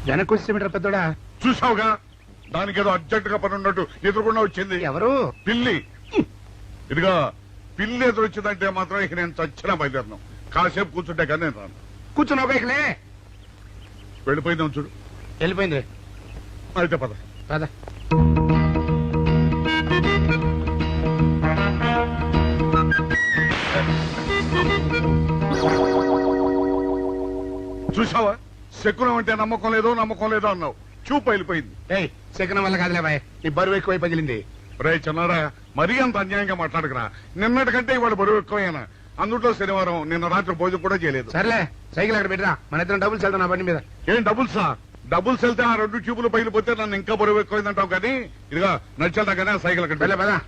వెనక్కి వచ్చేమిట్రా పెద్దోడా? చూసావుగా, దానికి ఏదో అర్జెంట్ గా పని ఉన్నట్టు ఎదురుకుండా వచ్చింది. ఎవరు? పిల్లి. ఇదిగా పిల్లి ఎదురొచ్చిందంటే మాత్రం ఇక నేను చచ్చినా బయలుదేరను. కాసేపు కూర్చుంటే కానీ నేను రాను. కూర్చున్నావు బైక్లే. వెళ్ళిపోయిందాం చూడు. వెళ్ళిపోయింది. అయితే పద పద. చూసావా, శకునం అంటే నమ్మకం లేదో అన్నావు. చూపు వెళ్ళిపోయింది. ఏయ్, శకునం వల్ల కాదులే బాయ్, నీ బరువు ఎక్కువై పగిలింది. రే చిన్నారా, మరీ అంత అన్యాయంగా మాట్లాడకురా. నిన్నటికంటే ఇవాళ బరువు ఎక్కువైనా. అందులో శనివారం నిన్న రాత్రి భోజనం కూడా చేయలేదు. సర్లే, సైకిల్ అక్కడ పెట్టరా, మన ఇద్దరం డబ్బులు వెళ్తాం నా బండి మీద. ఏం డబుల్సా? డబుల్స్ వెళ్తే ఆ 2 ట్యూబులు పగిలిపోతే నన్ను ఇంకా బరువు ఎక్కువైందంటావు. కానీ ఇదిగా నడిచేదా కానీ ఆ సైకిల్ అక్కడ వెళ్ళే పదా.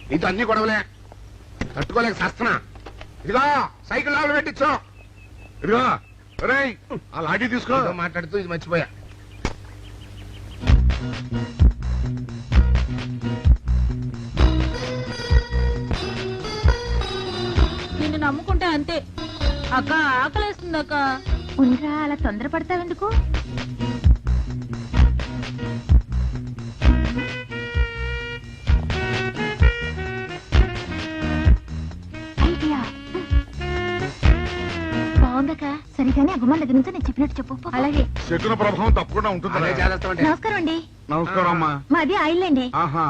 నీతో అన్ని గొడవలే, తట్టుకోలేక సస్తున్నా. ఇదిగో సైకిల్ లోపల పెట్టించు. ఇదిగా రే, ఆ లాఠీ తీసుకో. ఏదో మాట్లాడుతూ ఇది మర్చిపోయా. నిన్ను నమ్ముకుంటే అంతే. అక్క ఆకలేస్తుంది అక్క. ఉండరా, అలా తొందరపడతావెందుకు? ఐడియా బాగుందక్క. సరిగానే ఆ గుమ్మం దగ్గర నుంచి నేను చెప్పినట్టు చెప్పు. అలాగే. శకున ప్రభావం తప్పకుండా ఉంటుంది. అదే చేస్తామంటే. నమస్కారం అండి. నమస్కారం అమ్మా. మాది ఆయిల్ అండి. ఆహా,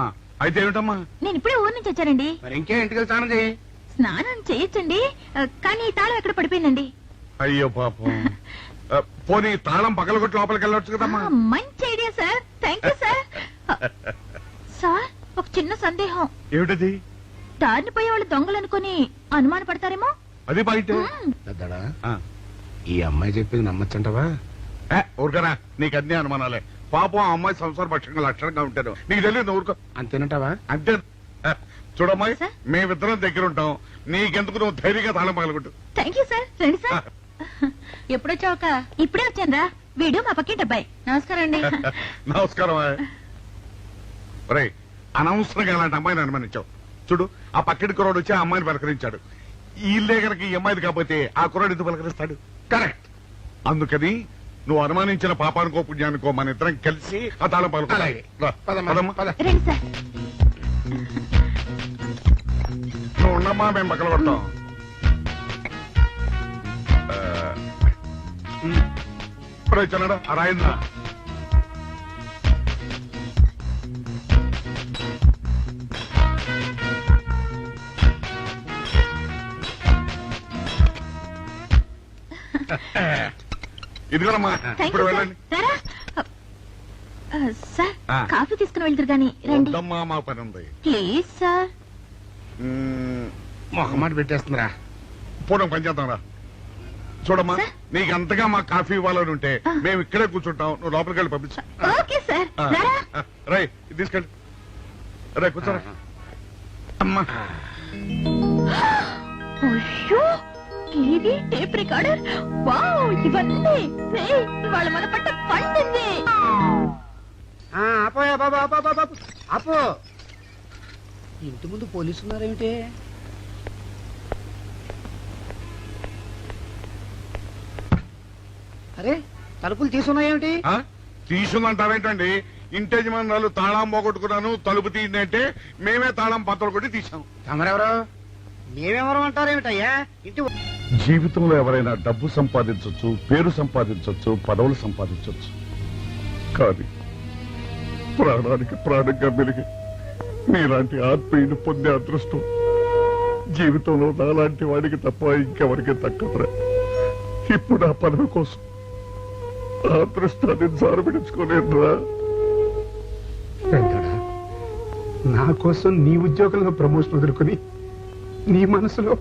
అయితే ఏమిటమ్మా? నేను ఇప్పుడే ఊరు నుంచి వచ్చానండి. మరి ఇంకే ఇంటికి వెళ్ళి స్నానం చేయి. స్నానం చేయొచ్చండి, కానీ ఈ తాళం ఎక్కడ పడిపోయిందండి. అయ్యో పాపం. పోనీ తాళం పగలగొట్టి లోపలికి వెళ్ళొచ్చు కదమ్మా. మంచి idea sir, thank you sir. Sir, ఒక చిన్న సందేహం. ఏమిటది? దారిని పోయే వాళ్ళు దొంగలు అనుకుని అనుమాన పడతారేమో. అది బయట. పెద్దడా, ఈ అమ్మాయి చెప్పింది నమ్మచ్చంటవా? ఊరుకరా, నీకు అన్ని అనుమానాలే. పాపం ఆ అమ్మాయి సంసార పక్షంగా లక్షణంగా ఉంటాను. నీకు తెలియదు, ఊరుకో. అంతేనంటావా? అంతే. చూడమ్మాయి, సార్? మేమిద్దరం దగ్గర ఉంటాం. నీకెందుకు, నువ్వు ధైర్యంగా తాళం పగలగొట్టు. Thank you sir. రండి సార్. ఎప్పుడొచ్చావుక? ఇప్పుడే వచ్చాను రా. వీడు మా పక్కింటి అబ్బాయి. నమస్కారం అండి. నమస్కారం. రే, అనవసరంగా అలాంటి అమ్మాయిని అనుమానించావు. చూడు, ఆ పక్కింటి కుర్రాడు వచ్చి ఆ అమ్మాయిని పలకరించాడు. ఈ ఇల్లే కనుక ఈ అమ్మాయిది కాకపోతే ఆ కుర్రాడు ఎందుకు పలకరిస్తాడు? కరెక్ట్. అందుకని నువ్వు అనుమానించిన పాపానికో పుణ్యానికో మన ఇద్దరం కలిసి ఆ తాళం పలుకు. అలాగే. పదమ్మా, పద. రండి సార్. నువ్వు ఉన్నమ్మా, మేము పక్కన కొడతాం. చిన్నడా ఆ రాయిందా? ఇదిగోనమ్మా, ఇప్పుడు వెళ్ళండి. సార్, కాఫీ తీసుకుని వెళ్తారు గాని రండి. వద్దమ్మా, మా పని ఉంది. Please sir. మొహమాట పెట్టేస్తుందిరా. పూడం పని చేద్దాం రా. చూడమ్మా, నీకు అంతగా మా కాఫీ ఇవ్వాలని ఉంటే మేము ఇక్కడే కూర్చుంటాం. నువ్వు లోపలికి వెళ్ళి పంపించు. Okay sir. రై, తీసుకెళ్ళి. రే, కూర్చోరా. అమ్మా, టీవీ, టేప్ రికార్డర్, వావ్, ఇవన్నీ ఇవాళ మన పట్ట పండింది. అపో, ఇంటి ముందు పోలీసు ఉన్నారేమిటి? అరే, తలుపులు తీసున్నాయేమిటి? తీసుందంటావేంటండి? ఇంటి యజమానురాలు తాళం పోగొట్టుకున్నాను, తలుపు తీయండి అంటే మేమే తాళం పత్రాలు కొట్టి తీసాం. తమరెవరు? మేమెవరు అంటారేమిటయ్యా? ఇంటి జీవితంలో ఎవరైనా డబ్బు సంపాదించవచ్చు, పేరు సంపాదించవచ్చు, పదవులు సంపాదించవచ్చు. కానీ ప్రాణానికి ప్రాణంగా మెలిగి మీలాంటి ఆత్మీయుని పొందే అదృష్టం జీవితంలో నాలాంటి వాడికి తప్ప ఇంకెవరికి దక్కదురా. ఇప్పుడు ఆ పదవి కోసం ఆ అదృష్టాన్ని జారబిడించుకోలేదురా. నా కోసం నీ ఉద్యోగంలో ప్రమోషన్ వదులుకుని నీ మనసులో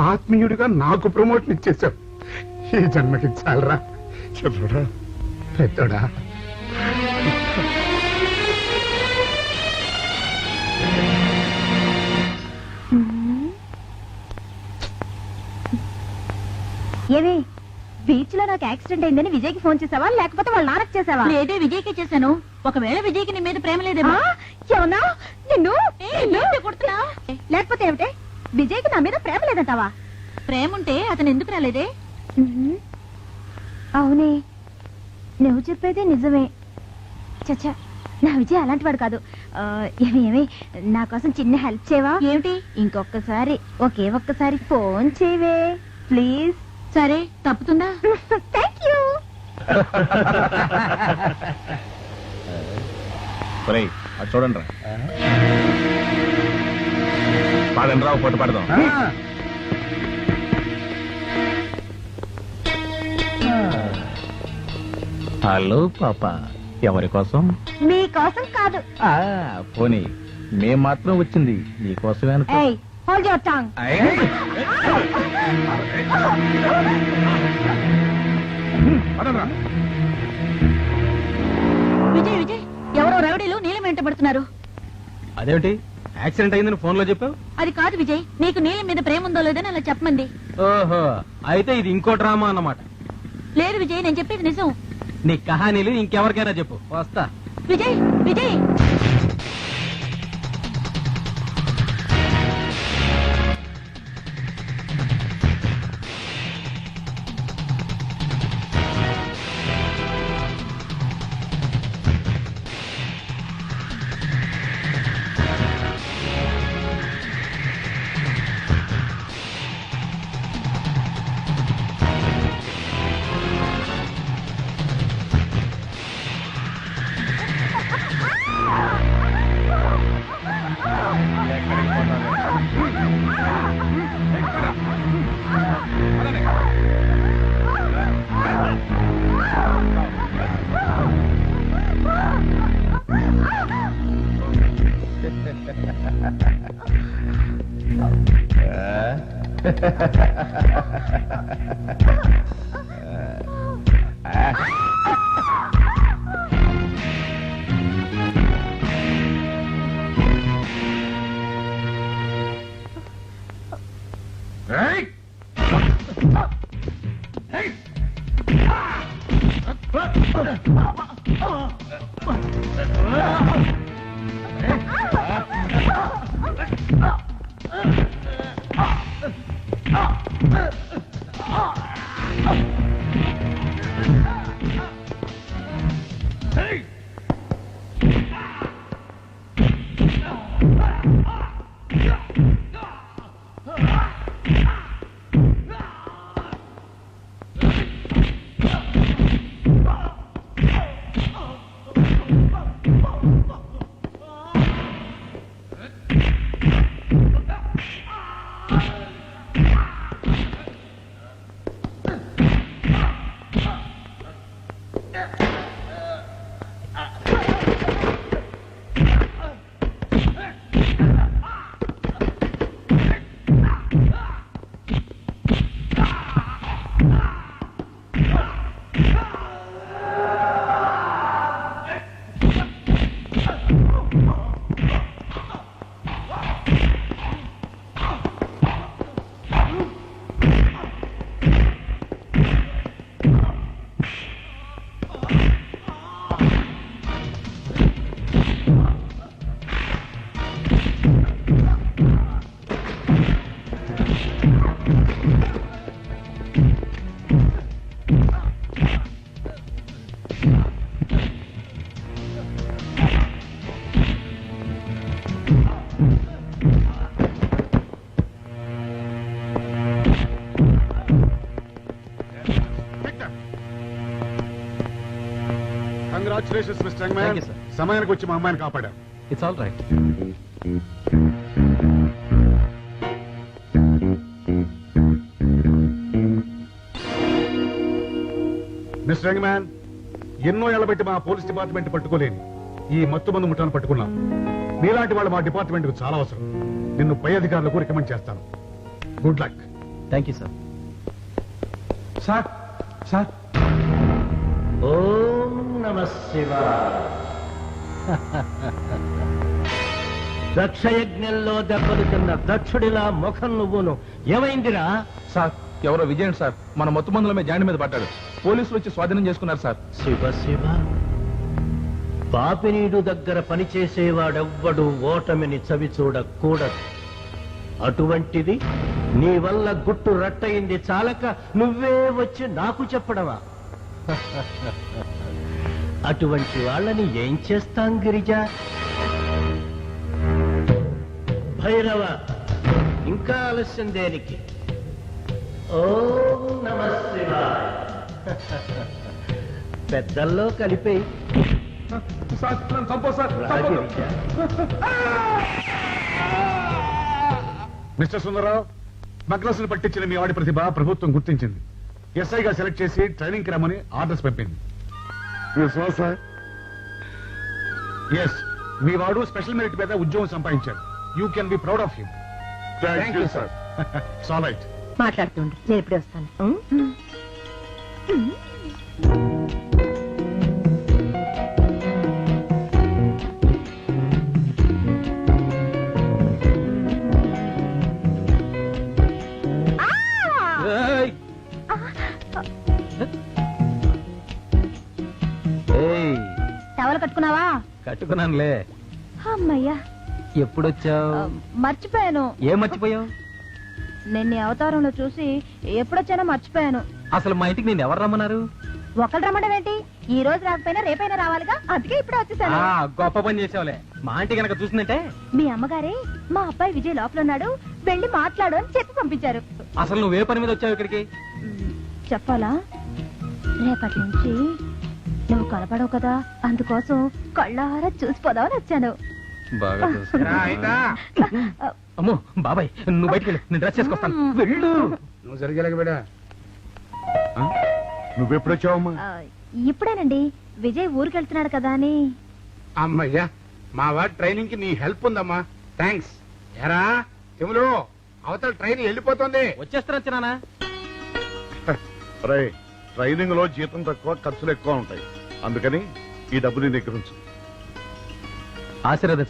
ఆత్మీయుడిగా నాకు ప్రమోషన్ ఇచ్చేశావు. ఈ జన్మకి చాలరా. చదువురా పెద్దోడా. ఏవి, బీచ్ లో నాకు యాక్సిడెంట్ అయిందని విజయ్కి ఫోన్ చేసావా, లేకపోతే వాళ్ళ నాన్నకు చేసావా? లేదే, విజయ్కి చేశాను. ఒకవేళ విజయ్కి నీ మీద ప్రేమ లేదేమో. ఏమన్నా నిన్ను కొడుతున్నా? లేకపోతే ఏమిటే, విజయ్కి నా మీద ప్రేమ లేదంటావా? ప్రేమ ఉంటే అతను ఎందుకు రాలేదే? అవునే, నువ్వు చెప్పేది నిజమే. చచ్చా, నా విజయ్ అలాంటి వాడు కాదు. ఏమి నా కోసం చిన్న హెల్ప్ చేయవా? ఏమిటి? ఇంకొకసారి ఒక్కసారి ఫోన్ చేయవే ప్లీజ్. సరే, తప్పుతుందా? Thank you. అది చూడండి రా, పాడండి రా, పొట్టు పడదాం. హలో పాప, ఎవరి కోసం? మీకోసం కాదు. పోనీ మేం మాత్రం వచ్చింది నీకోసమే అనుకో. ఏయ్, hold your tongue. Vijay Vijay, ఎవరో రౌడీలు నీలం వెంట పడుతున్నారు. అదేమిటి యాక్సిడెంట్ అయిందని ఫోన్ లో చెప్పావు? అది కాదు విజయ్, నీకు నీలం మీద ప్రేమ ఉందో లేదని అలా చెప్పమంది. ఓహో, అయితే ఇది ఇంకో డ్రామా అన్నమాట. లేదు విజయ్, నేను చెప్పేది నిజం. నీ కహానీలు ఇంకెవరికైనా చెప్పు, వస్తా. Vijay Vijay, congratulations mister young man. సమయానికి వచ్చి మా అమ్మాయిని కాపాడారు. It's all right. Mister young man, ఎన్నో ఏళ్ల బట్టి మా పోలీస్ డిపార్ట్మెంట్ పట్టుకోలేని ఈ మత్తు మందు ముఠాను పట్టుకున్నాం. మీలాంటి వాళ్ళు మా డిపార్ట్మెంట్ కు చాలా అవసరం. నిన్ను పై అధికారులకు రికమెండ్ చేస్తాను. Good luck. Thank you sir. Sir sir, ఓం నమః శివాయ. దక్షయజ్ఞంలో దెబ్బలు తిన్న దక్షుడిలా ముఖం నువ్వును. ఏమైందిరా? సార్, ఎవరో విజయన్ సార్ మన మొత్తం మందుల జాండి మీద పడ్డాడు. పోలీసులు వచ్చి స్వాధీనం చేసుకున్నారు సార్. శివ శివ. పాపినీడు దగ్గర పనిచేసేవాడెవ్వడు ఓటమిని చవి చూడకూడదు. అటువంటిది నీ వల్ల గుట్టు రట్టయింది చాలక నువ్వే వచ్చి నాకు చెప్పడమా? అటువంటి వాళ్ళని ఏం చేస్తాం గిరిజ? భైరవ, ఇంకా ఆలస్యం దేనికి? ఓం నమః శివాయ. పెద్దల్లో కలిపి సార్ నన్ను చంపొద్దు సార్, చంపొద్దు. మిస్టర్ సుందరరావు, మగ్నస్ను పట్టించిన మీ వాడి ప్రతిభ ప్రభుత్వం గుర్తించింది. ఎస్ఐగా సెలెక్ట్ చేసి ట్రైనింగ్ కి రమ్మని ఆర్డర్స్ పంపింది. ఎస్, మీ వాడు స్పెషల్ మెరిట్ మీద ఉద్యోగం సంపాదించాడు. You can be proud of him. Thank you sir. All right. మాట్లాడుతుండు, నేను ఇప్పుడే వస్తాను. ఏయ్! ఏయ్, టవల్ కట్టుకున్నావా? కట్టుకున్నానులే. అమ్మయ్యా, ఎప్పుడొచ్చావు? మర్చిపోయాను. ఏం మర్చిపోయావు? నేను నీ అవతారంలో చూసి ఎప్పుడొచ్చానో మర్చిపోయాను. అసలు మా ఇంటికి నేను ఎవరు రమ్మన్నారు? ఒకళ్ళు రమ్మడం ఏంటి? ఈ రోజు రాకపోయినా రేపైనా రావాలిగా, అందుకే ఇప్పుడే వచ్చేసాను. గొప్ప పని చేసావులే. మా ఆంటీ కనుక చూసిందంటే మీ అమ్మగారే మా అబ్బాయి విజయ్ లోపల ఉన్నాడు, వెళ్ళి మాట్లాడు అని చెప్పి పంపించారు. అసలు నువ్వే పని మీద వచ్చావు ఇక్కడికి? చెప్పాలా? రేపటి నుంచి నువ్వు కనపడవు కదా, అందుకోసం కళ్ళారా చూసిపోదామని వచ్చాను. బాగా అమ్మో బాబాయ్, నువ్వు బయటికి వెళ్ళు, నేను డ్రెస్ చేసుకొస్తాను. వెళ్ళు. నువ్వు సరిగ్గా బిడా. నువ్వెప్పుడొచ్చావమ్మా? ఇప్పుడేనండి, విజయ్ ఊరికి వెళ్తున్నాడు కదా అని. అమ్మయ్యా, మా వాడి ట్రైనింగ్ కి నీ హెల్ప్ ఉందమ్మా. థ్యాంక్స్. ఎరా తిములు, అవతల ట్రైన్ వెళ్ళిపోతుంది. వచ్చేస్తాను చిన్నానా. రే, ట్రైనింగ్ లో జీతం తక్కువ, ఖర్చులు ఎక్కువ ఉంటాయి. అందుకని ఈ డబ్బు నీ దగ్గర ఉంచు. ఆశీర్వాదం.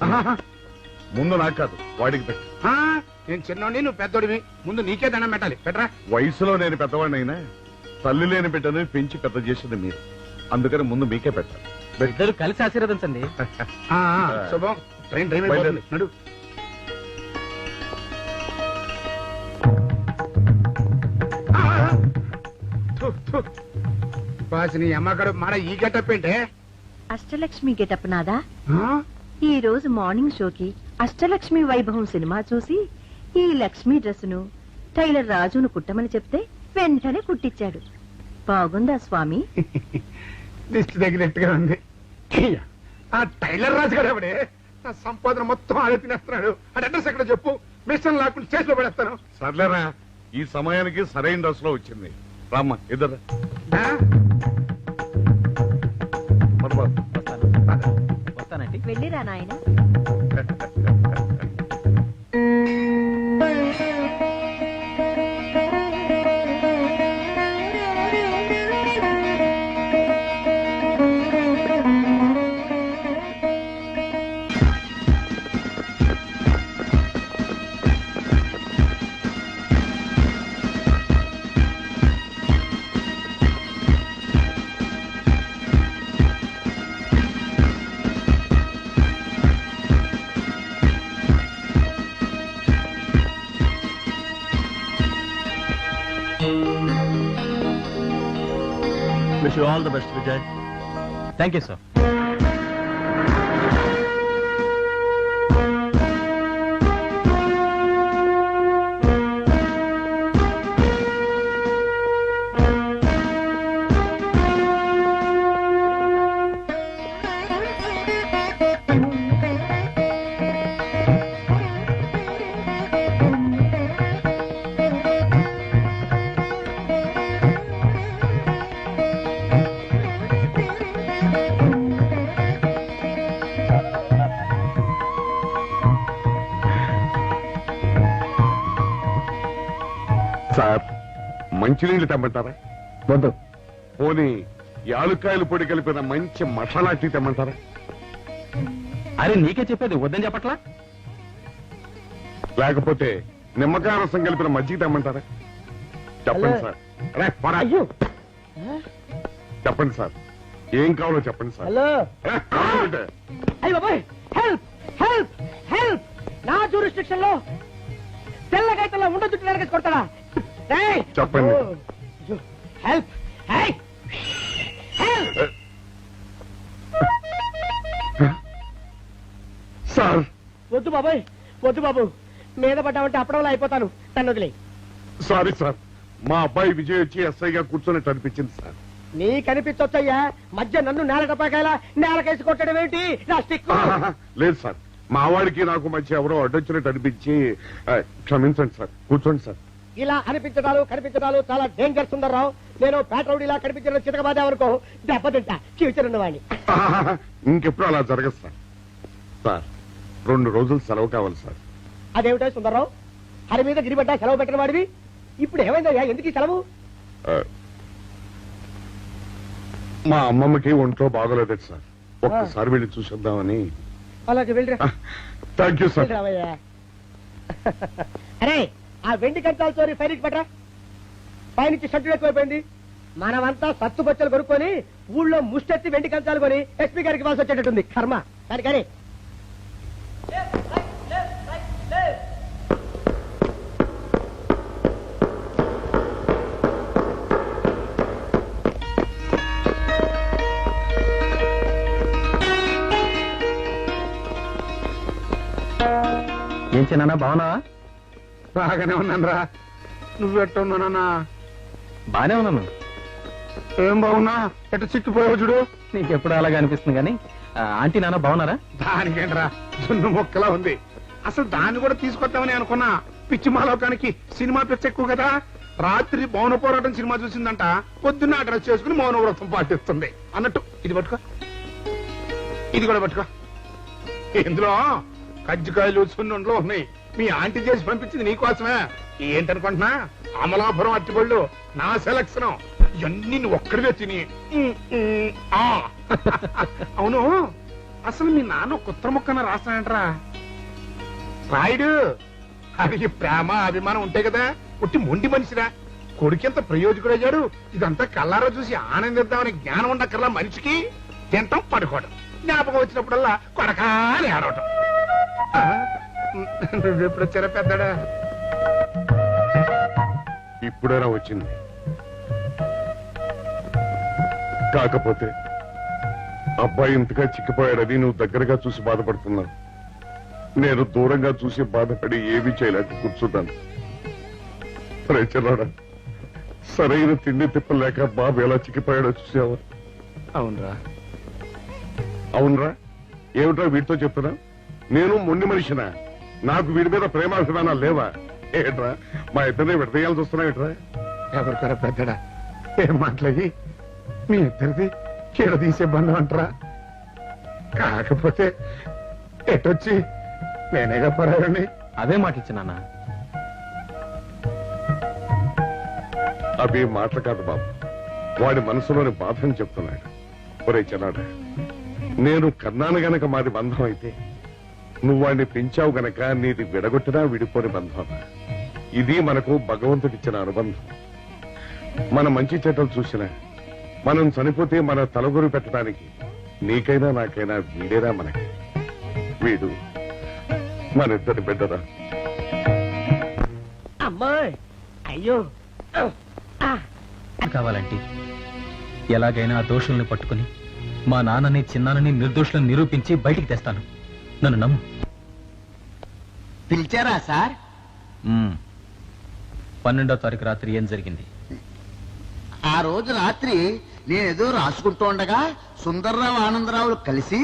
ముందు నాకు కాదు, వాడికి పెట్టు. ఆ, నేను చిన్నోడిని, నువ్వు పెద్దోడివి. ముందు నీకే దండం పెట్టాలి. పెట్టరా. వయసులో నేను పెద్దవాడినైనా తల్లి లేని బిడ్డని పెంచి పెద్ద చేసింది మీరు. అందుకని ముందు మీకే పెట్టాలి. ఇద్దరు కలిసి ఆశీర్వదించండి. శుభం. ట్రైన్ డ్రైవ్ అయిపోతుంది. నడు. నీ అమ్మగారు మాడ ఈ గెటప్ ఏంటే? అష్టలక్ష్మి గెటప్ నాదా. ఈ రోజు మార్నింగ్ షోకి అష్టలక్ష్మి వైభవం సినిమా చూసి ఈ లక్ష్మి డ్రెస్సును టైలర్ రాజును కుట్టమని చెప్తే వెంటనే కుట్టించాడు. బాగుందా స్వామి? దిష్టి తగినట్టుగా ఉంది. ఆ టైలర్ రాజు గారు ఎవడే? నా సంపాదన మొత్తం ఆడే తినేస్తున్నాడు. ఆ అడ్రస్ ఎక్కడ చెప్పు, మిషన్ లాక్కుని స్టేషన్ లో పడేస్తాను. సర్లేరా, ఈ సమయానికి సరైన డ్రెస్ లో వచ్చింది. రామ్మ ఇద్దరు వస్తానండి. వెళ్ళిరా నాయన. Wish you all the best, Vijay. Thank you, sir. Sir, మంచినీళ్ళు తెమ్మంటారా? వద్దు. పోనీ యాలుక్కాయలు పొడి కలిపిన మంచి మసాలా టీ తెమ్మంటారా? అరే నీకే చెప్పేది, వద్దని చెప్పట్లా? లేకపోతే నిమ్మకాయ రసం కలిపిన మజ్జిగ తెమ్మంటారా? చెప్పండి సార్. రే, పోరా. చెప్పండి సార్, ఏం కావాలో చెప్పండి సార్. హలో. ఏ, కావాలంటే. అయ్య బాబాయ్, హెల్ప్ హెల్ప్ హెల్ప్! నా జ్యూరిస్డిక్షన్ లో తెల్ల గైతల్లో ఉండ చుట్టూ నరకేసి కొడతాడా? చెప్పండి. హెల్ప్! హెల్ప్! వద్దు బాబాయ్, వద్దు బాబు. మీద పడ్డామంటే అప్పడంలో అయిపోతాను. తను వదిలే. సారీ సార్, మా అబ్బాయి విజయ్ వచ్చి ఎస్ఐగా కూర్చొని అనిపించింది సార్. నీ కనిపించొచ్చయ్యా, మధ్య నన్ను నేల టపాకాయలా నేలకేసి కొట్టడం ఏంటి? నా స్టిక్. లేదు సార్, మా వాడికి నాకు మధ్య ఎవరో అడ్డొచ్చినట్టు అనిపించి క్షమించండి సార్. కూర్చోండి సార్. ఇలా అనిపించడాలు కనిపించడాలు చాలా డేంజర్ సుందర్రావు. నేను పేట్రౌడిలా కనిపించడం చితకబాదామనుకో దెబ్బతింటా కీచరున్నవాణ్ణి. ఇంకెప్పుడు అలా జరగదు సార్. సార్ 2 రోజులు సెలవు కావాలి సార్. అదేమిటో సుందర్రావు, హరి మీద గిరిబడ్డా సెలవు పెట్టిన వాడివి. ఇప్పుడు ఏమైందయ్యా, ఎందుకు ఈ సెలవు? మా అమ్మమ్మకి ఒంట్లో బాగోలేదు సార్, ఒక్కసారి వెళ్ళి చూసేద్దామని. అలాగే వెళ్ళిరా. Thank you sir. రావయ్యా. అరే ఆ వెండి కంచాల చోరీ ఫైరికి పట్రా. పైనుంచి షడ్డు ఎక్కువైపోయింది. మనమంతా సత్తు బొచ్చలు కొనుక్కొని ఊళ్ళో ముష్టెత్తి వెండి కంచాలు కొని ఎస్పీ గారికి వాల్సి వచ్చేటట్టుంది కర్మ. కానీ కానీ ఏం చిన్న బాగున్నావా? బాగానే ఉన్నాను రా. నువ్వెట్టున్నానా? బానే ఉన్నాను. ఏం బాగున్నా, ఎట్ట చిక్కిపోయావు చూడు. నీకెప్పుడు అలాగే అనిపిస్తుంది కానీ ఆంటీ నాన్న బాగున్నారా? దానికేంట్రా, జున్ను మొక్కలా ఉంది. అసలు దాన్ని కూడా తీసుకొద్దామని అనుకున్నా. పిచ్చి మాలోకానికి సినిమా పిచ్చి ఎక్కువ కదా. రాత్రి మౌన పోరాటం సినిమా చూసిందంట, పొద్దున్న డ్రెస్ చేసుకుని మౌన వ్రతం పాటిస్తుంది అన్నట్టు. ఇది పట్టుకో, ఇది కూడా పట్టుకో. ఇందులో కజ్జికాయలు సున్నుండ్లు ఉన్నాయి. మీ ఆంటీ చేసి పంపించింది నీకోసమే. ఏంటనుకుంటున్నా, అమలాపురం అట్టిపళ్ళు నా సెలక్షన్. ఇవన్నీ నువ్వు ఒక్కడివే తిని. అవును, అసలు మీ నాన్న కొత్త మొక్కన రాస్తానంటరా. రాయుడు, అది ప్రేమ అభిమానం ఉంటాయి కదా. పుట్టి మొండి మనిషిరా. కొడుకెంత ప్రయోజకుడయ్యాడు. ఇదంతా కల్లారా చూసి ఆనందిద్దామని జ్ఞానం ఉండక్కర్లా మనిషికి. తింటాం, పడుకోవడం, జ్ఞాపకం వచ్చినప్పుడల్లా కొడకాని ఆడవటం. నువ్వెప్పుడు వచ్చారా పెద్దడా? ఇప్పుడైనా వచ్చింది. కాకపోతే అబ్బాయి ఇంతగా చిక్కిపోయాడని నువ్వు దగ్గరగా చూసి బాధపడుతున్నావు. నేను దూరంగా చూసి బాధపడి ఏమీ చేయలేక కూర్చున్నాను. చిన్నాడా, సరైన తిండి తిప్పలేక బాబు ఎలా చిక్కిపోయాడో చూసావా? అవునరా. అవునరా, ఏమిట్రా వీడితో చెప్తున్నా? నేను మొండి మనిషినా? నాకు వీడి మీద ప్రేమాభిమానాలు లేవా? ఏట్రా మా ఇద్దరిని విడదీయాల్సి వస్తున్నాయిట్రా? ఎవరికరా పెద్దడా? ఏం మాట్లాడి మీ ఇద్దరిది కీడదీసే బంధం అంటారా? కాకపోతే ఎటొచ్చి నేనేగా పరాయండి. అదే మాట ఇచ్చినాన్న. అవి మాటలు కాదు బాబు, వాడి మనసులోని బాధని చెప్తున్నాడు. ఒరే చిన్నాడా, నేను కన్నాను గనక మాది బంధం అయితే, నువ్వు వాడిని పెంచావు గనక నీది విడగొట్టినా విడిపోని బంధం. ఇది మనకు భగవంతుడిచ్చిన అనుబంధం. మన మంచి చెడ్డలు చూసినా, మనం చనిపోతే మన తలగొరు పెట్టడానికి నీకైనా నాకైనా వీడేరా మనకి. వీడు మన ఇద్దరి బిడ్డరా. అమ్మాయి, అయ్యో కావాలంటే ఎలాగైనా ఆ దోషుల్ని పట్టుకుని మా నాన్నని చిన్నాన్నని నిర్దోషులను నిరూపించి బయటికి తెస్తాను. నన్ను నమ్ము. పిలిచారా సార్? 12వ తారీఖు రాత్రి ఏం జరిగింది? ఆ రోజు రాత్రి నేనేదో రాసుకుంటూ ఉండగా సుందర్రావు ఆనందరావులు కలిసి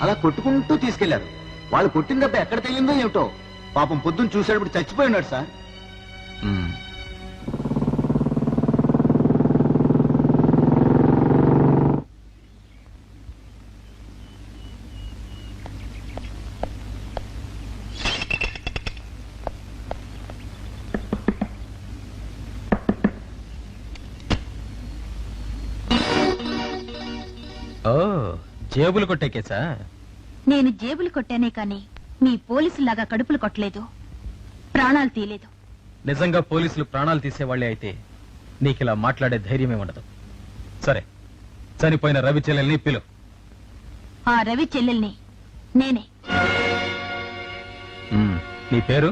అలా కొట్టుకుంటూ తీసుకెళ్లారు. వాళ్ళు కొట్టిన దెబ్బ ఎక్కడ తగిలిందో ఏమిటో. పాపం పొద్దున్న చూసేటప్పుడు చచ్చిపోయి ఉన్నాడు సార్. ఓ, జేబులు కొట్టే కేసా? నేను జేబులు కొట్టానే కానీ మీ పోలీసులాగా కడుపులు కొట్టలేదు, ప్రాణాలు తీయలేదు. నిజంగా పోలీసులు ప్రాణాలు తీసేవాళ్లే అయితే నీకిలా మాట్లాడే ధైర్యమే ఉండదు. సరే, చనిపోయిన రవి చెల్లెల్ని పిలు. ఆ రవి చెల్లెల్ని నేనే. నీ పేరు?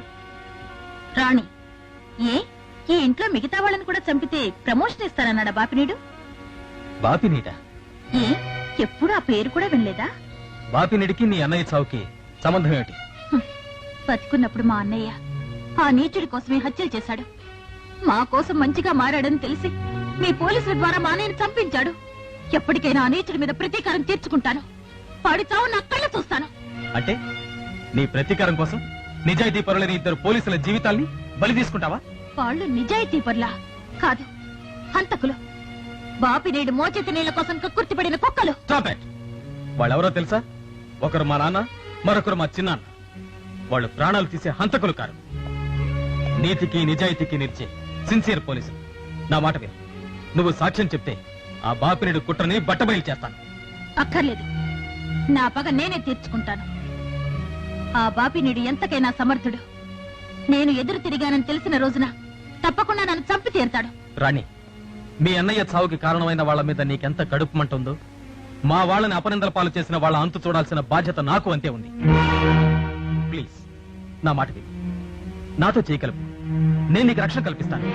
రాణి. ఏ ఈ ఇంట్లో మిగతా వాళ్ళని కూడా చంపితే ప్రమోషన్ ఇస్తానన్నాడా బాపినీడు? బాపినీట? ఏ ఎప్పుడు ఆ పేరు కూడా వినలేదా? బాపినీడికి నీ అన్నయ్య చావుకి సంబంధం ఏమిటి? బతుకున్నప్పుడు మా అన్నయ్య ఆ నీచుడి కోసమే హత్యలు చేశాడు. మా కోసం మంచిగా మారాడని తెలిసి మీ పోలీసుల ద్వారా మా అన్నయ్యని చంపించాడు. ఎప్పటికైనా ఆ నీచుడి మీద ప్రతీకారం తీర్చుకుంటాను. వాడి చావు నా కళ్ళ చూస్తాను. అంటే నీ ప్రతీకారం కోసం నిజాయితీ పరులైన ఇద్దరు పోలీసుల జీవితాల్ని బలి తీసుకుంటావా? వాళ్ళు నిజాయితీ పర్లా కాదు, హంతకులు. బాపినేడు మోచేతి నీళ్ల కోసం కక్కుర్తిపడిన కుక్కలు. Stop it! వాళ్ళెవరో తెలుసా? ఒకరు మా నాన్న, మరొకరు మా చిన్నాన్న. వాళ్ళు ప్రాణాలు తీసే హంతకులు కారు. నీతికి నిజాయితీకి నిలిచే సిన్సియర్ పోలీసులు. నా మాట విను. నువ్వు సాక్ష్యం చెప్తే ఆ బాపినేడు కుట్రని బట్టబయలు చేస్తాను. అక్కర్లేదు, నా పగ నేనే తీర్చుకుంటాను. ఆ బాపినీడు ఎంతకైనా సమర్థుడు. నేను ఎదురు తిరిగానని తెలిసిన రోజున తప్పకుండా నన్ను చంపి తీరుతాడు. రాణి, మీ అన్నయ్య చావుకి కారణమైన వాళ్ళ మీద నీకెంత కడుపు మంట ఉందో, మా వాళ్ళని అపనిందల పాలు చేసిన వాళ్ళ అంతు చూడాల్సిన బాధ్యత నాకు అంతే ఉంది. ప్లీజ్ నా మాట విను. నాతో చేయగలవు. నేను నీకు రక్షణ కల్పిస్తాను.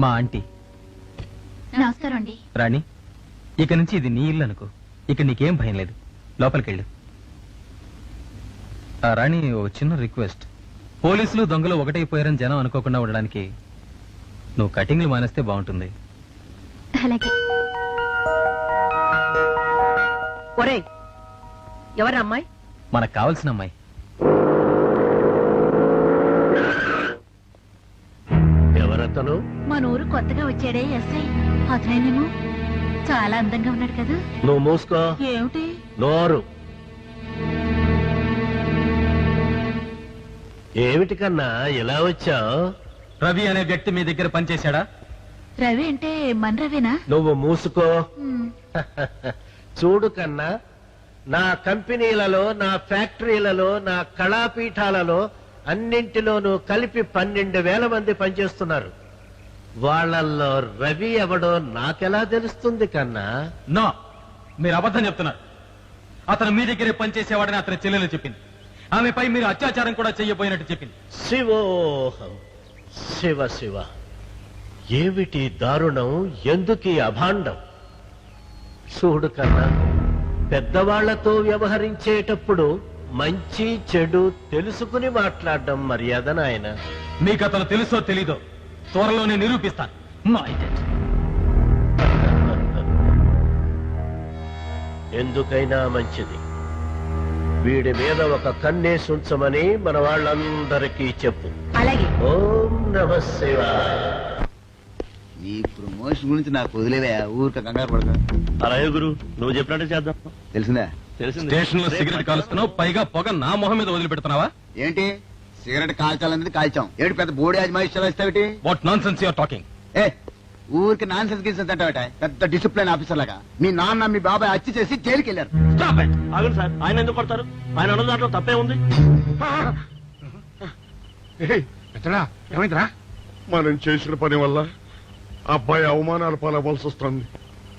మా ఆంటీ. నమస్కారం అండి. రాణి, ఇక నుంచి ఇది నీ ఇల్లు అనుకో. ఇక నీకేం భయం లేదు. లోపలికెళ్ళు. రాణి, ఓ చిన్న రిక్వెస్ట్. పోలీసులు దొంగలు ఒకటైపోయారని జనం అనుకోకుండా ఉండడానికి నువ్వు కటింగ్లు మానేస్తే బాగుంటుంది. అలాగే. ఒరేయ్, ఎవరు అమ్మాయి? మనకు కావాల్సిన అమ్మాయి. ఎవరతను? మన ఊరు కొత్తగా వచ్చాడే ఎస్ఐ. అతనేనేమో. చాలా అందంగా ఉన్నాడు కదా. నువ్వు మూసుకో. ఏమిటి? నోరు. ఏమిటి కన్నా ఇలా వచ్చావు? రవి అనే వ్యక్తి మీ దగ్గర పనిచేశాడా? రవి అంటే మన రవేనా? నువ్వు మూసుకో. ఉమ్. చూడు కన్నా, నా కంపెనీలలో, నా ఫ్యాక్టరీలలో, నా కళాపీఠాలలో అన్నింటిలోనూ కలిపి 12,000 మంది పనిచేస్తున్నారు. వాళ్ళల్లో రవి ఎవడో నాకెలా తెలుస్తుంది కన్నా? నో, మీరు అబద్ధం చెప్తున్నారు. అతను మీ దగ్గరే పనిచేసేవాడని అతని చెల్లెలు చెప్పింది. ఆమెపై మీరు అత్యాచారం కూడా చెయ్యబోయినట్టు చెప్పింది. శివోహం. శివ శివ, ఏమిటి దారుణం, ఎందుకీ అభాండం? చూడు కన్నా, పెద్దవాళ్లతో వ్యవహరించేటప్పుడు మంచి చెడు తెలుసుకుని మాట్లాడడం మర్యాద నాయన. మీకు అతను తెలుసో తెలీదో త్వరలోనే నిరూపిస్తాను. ఎందుకైనా మంచిది, వీడి మీద ఒక కన్నేసి ఉంచమని మన వాళ్ళందరికీ చెప్పు. అలాగే. ఓం నమః శివాయ. నీ ప్రమోషన్ గురించి నాకు వదిలేవా, ఊరిక కంగారు పడదా. అలాగే గురు, నువ్వు చెప్పినట్టు చేద్దాం. తెలిసిందా? స్టేషన్ లో సిగరెట్ కాలుస్తున్నావు, పైగా పొగ నా మొహం మీద వదిలిపెడుతున్నావా? ఏంటి సిగరెట్ కాల్చాలన్నది కాల్చాం, ఏడు పెద్ద బోడి అజమాయిషాలు ఇస్తావేటి? What nonsense you're talking? ఏ ఊరికి నాన్ సెన్స్ గిన్స్ అంటావట, పెద్ద డిసిప్లిన్ ఆఫీసర్ లాగా. మీ నాన్న మీ బాబాయ్ హత్య చేసి జైలుకి వెళ్ళారు. ఆగండి సార్, ఆయన ఎందుకు పడతారు? ఆయన అన్న దాంట్లో తప్పే ఉంది. ఏమైందిరా? మనం చేసిన పని వల్ల అబ్బాయి అవమానాలు పాలవలసి వస్తుంది.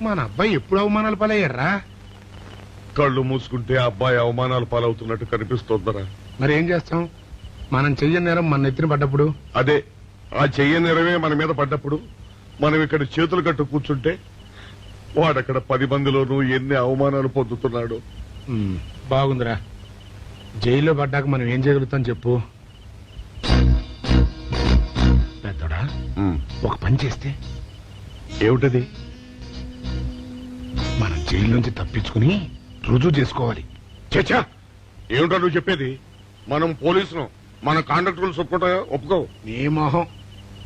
మన అబ్బాయి ఎప్పుడు అవమానాలు పాలయ్యారా? కళ్ళు మూసుకుంటే అబ్బాయి అవమానాలు పాలవుతున్నట్టు కనిపిస్తోందరా. మరి ఏం చేస్తాం? మనం చెయ్యని నేరం మన నెత్తిన పడ్డప్పుడు, అదే ఆ చెయ్య నెరవే మన మీద పడ్డప్పుడు మనం ఇక్కడ చేతులు కట్టు కూర్చుంటే వాడక్కడ 10 మందిలోనూ ఎన్ని అవమానాలు పొందుతున్నాడు. బాగుందిరా. జైల్లో పడ్డాక మనం ఏం చేయగలుగుతాం చెప్పు? పెద్దోడా, ఒక పని చేస్తే ఏమిటది? మనం జైలు నుంచి తప్పించుకుని రుజువు చేసుకోవాలి. చచ్చా, ఏమిటో నువ్వు చెప్పేది? మనం పోలీసులు, మన కాండక్ట్ రూల్స్ ఒప్పుకో. నీ మొహం.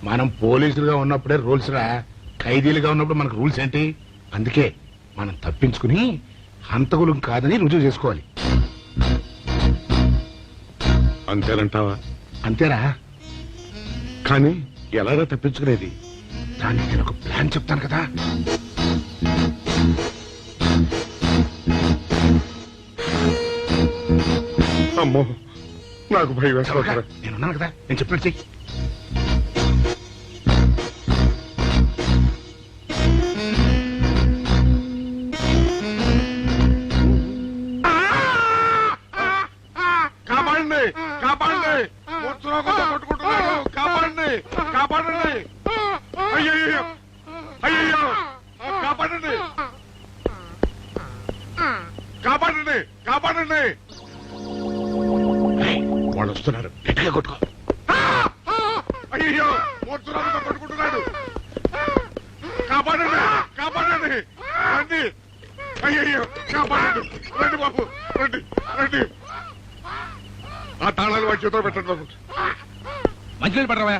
మనం పోలీసులుగా ఉన్నప్పుడే రూల్స్ రా, ఖైదీలుగా ఉన్నప్పుడు మనకు రూల్స్ ఏంటి? అందుకే మనం తప్పించుకుని హంతకులు కాదని రుజువు చేసుకోవాలి. అంతేనంటావా? అంతేరా. కానీ ఎలాగా తప్పించుకునేది? దానికి నేను ఒక ప్లాన్ చెప్తాను కదా. అమ్మో, నాకు భయం వేస్తాను. నేనున్నాను కదా, నేను చెప్పినట్టు చెయ్యి. కాపాడండి అయ్యయ్యో అయ్యయ్యో కాపాడండి కాపాడండి కాపాడండి వాళ్ళు వస్తున్నారు గట్టిగా కొట్టుకో అయ్యో మూర్తురాలతో పట్టుకుంటున్నాడు కాపాడండి కాపాడండి రండి అయ్యయ్యో కాపాడండి రండి బాబు రండి రండి ఆ తాళాలు వాడి చేతిలో పెట్టండి బాబు మంచినీళ్ళు పడరావా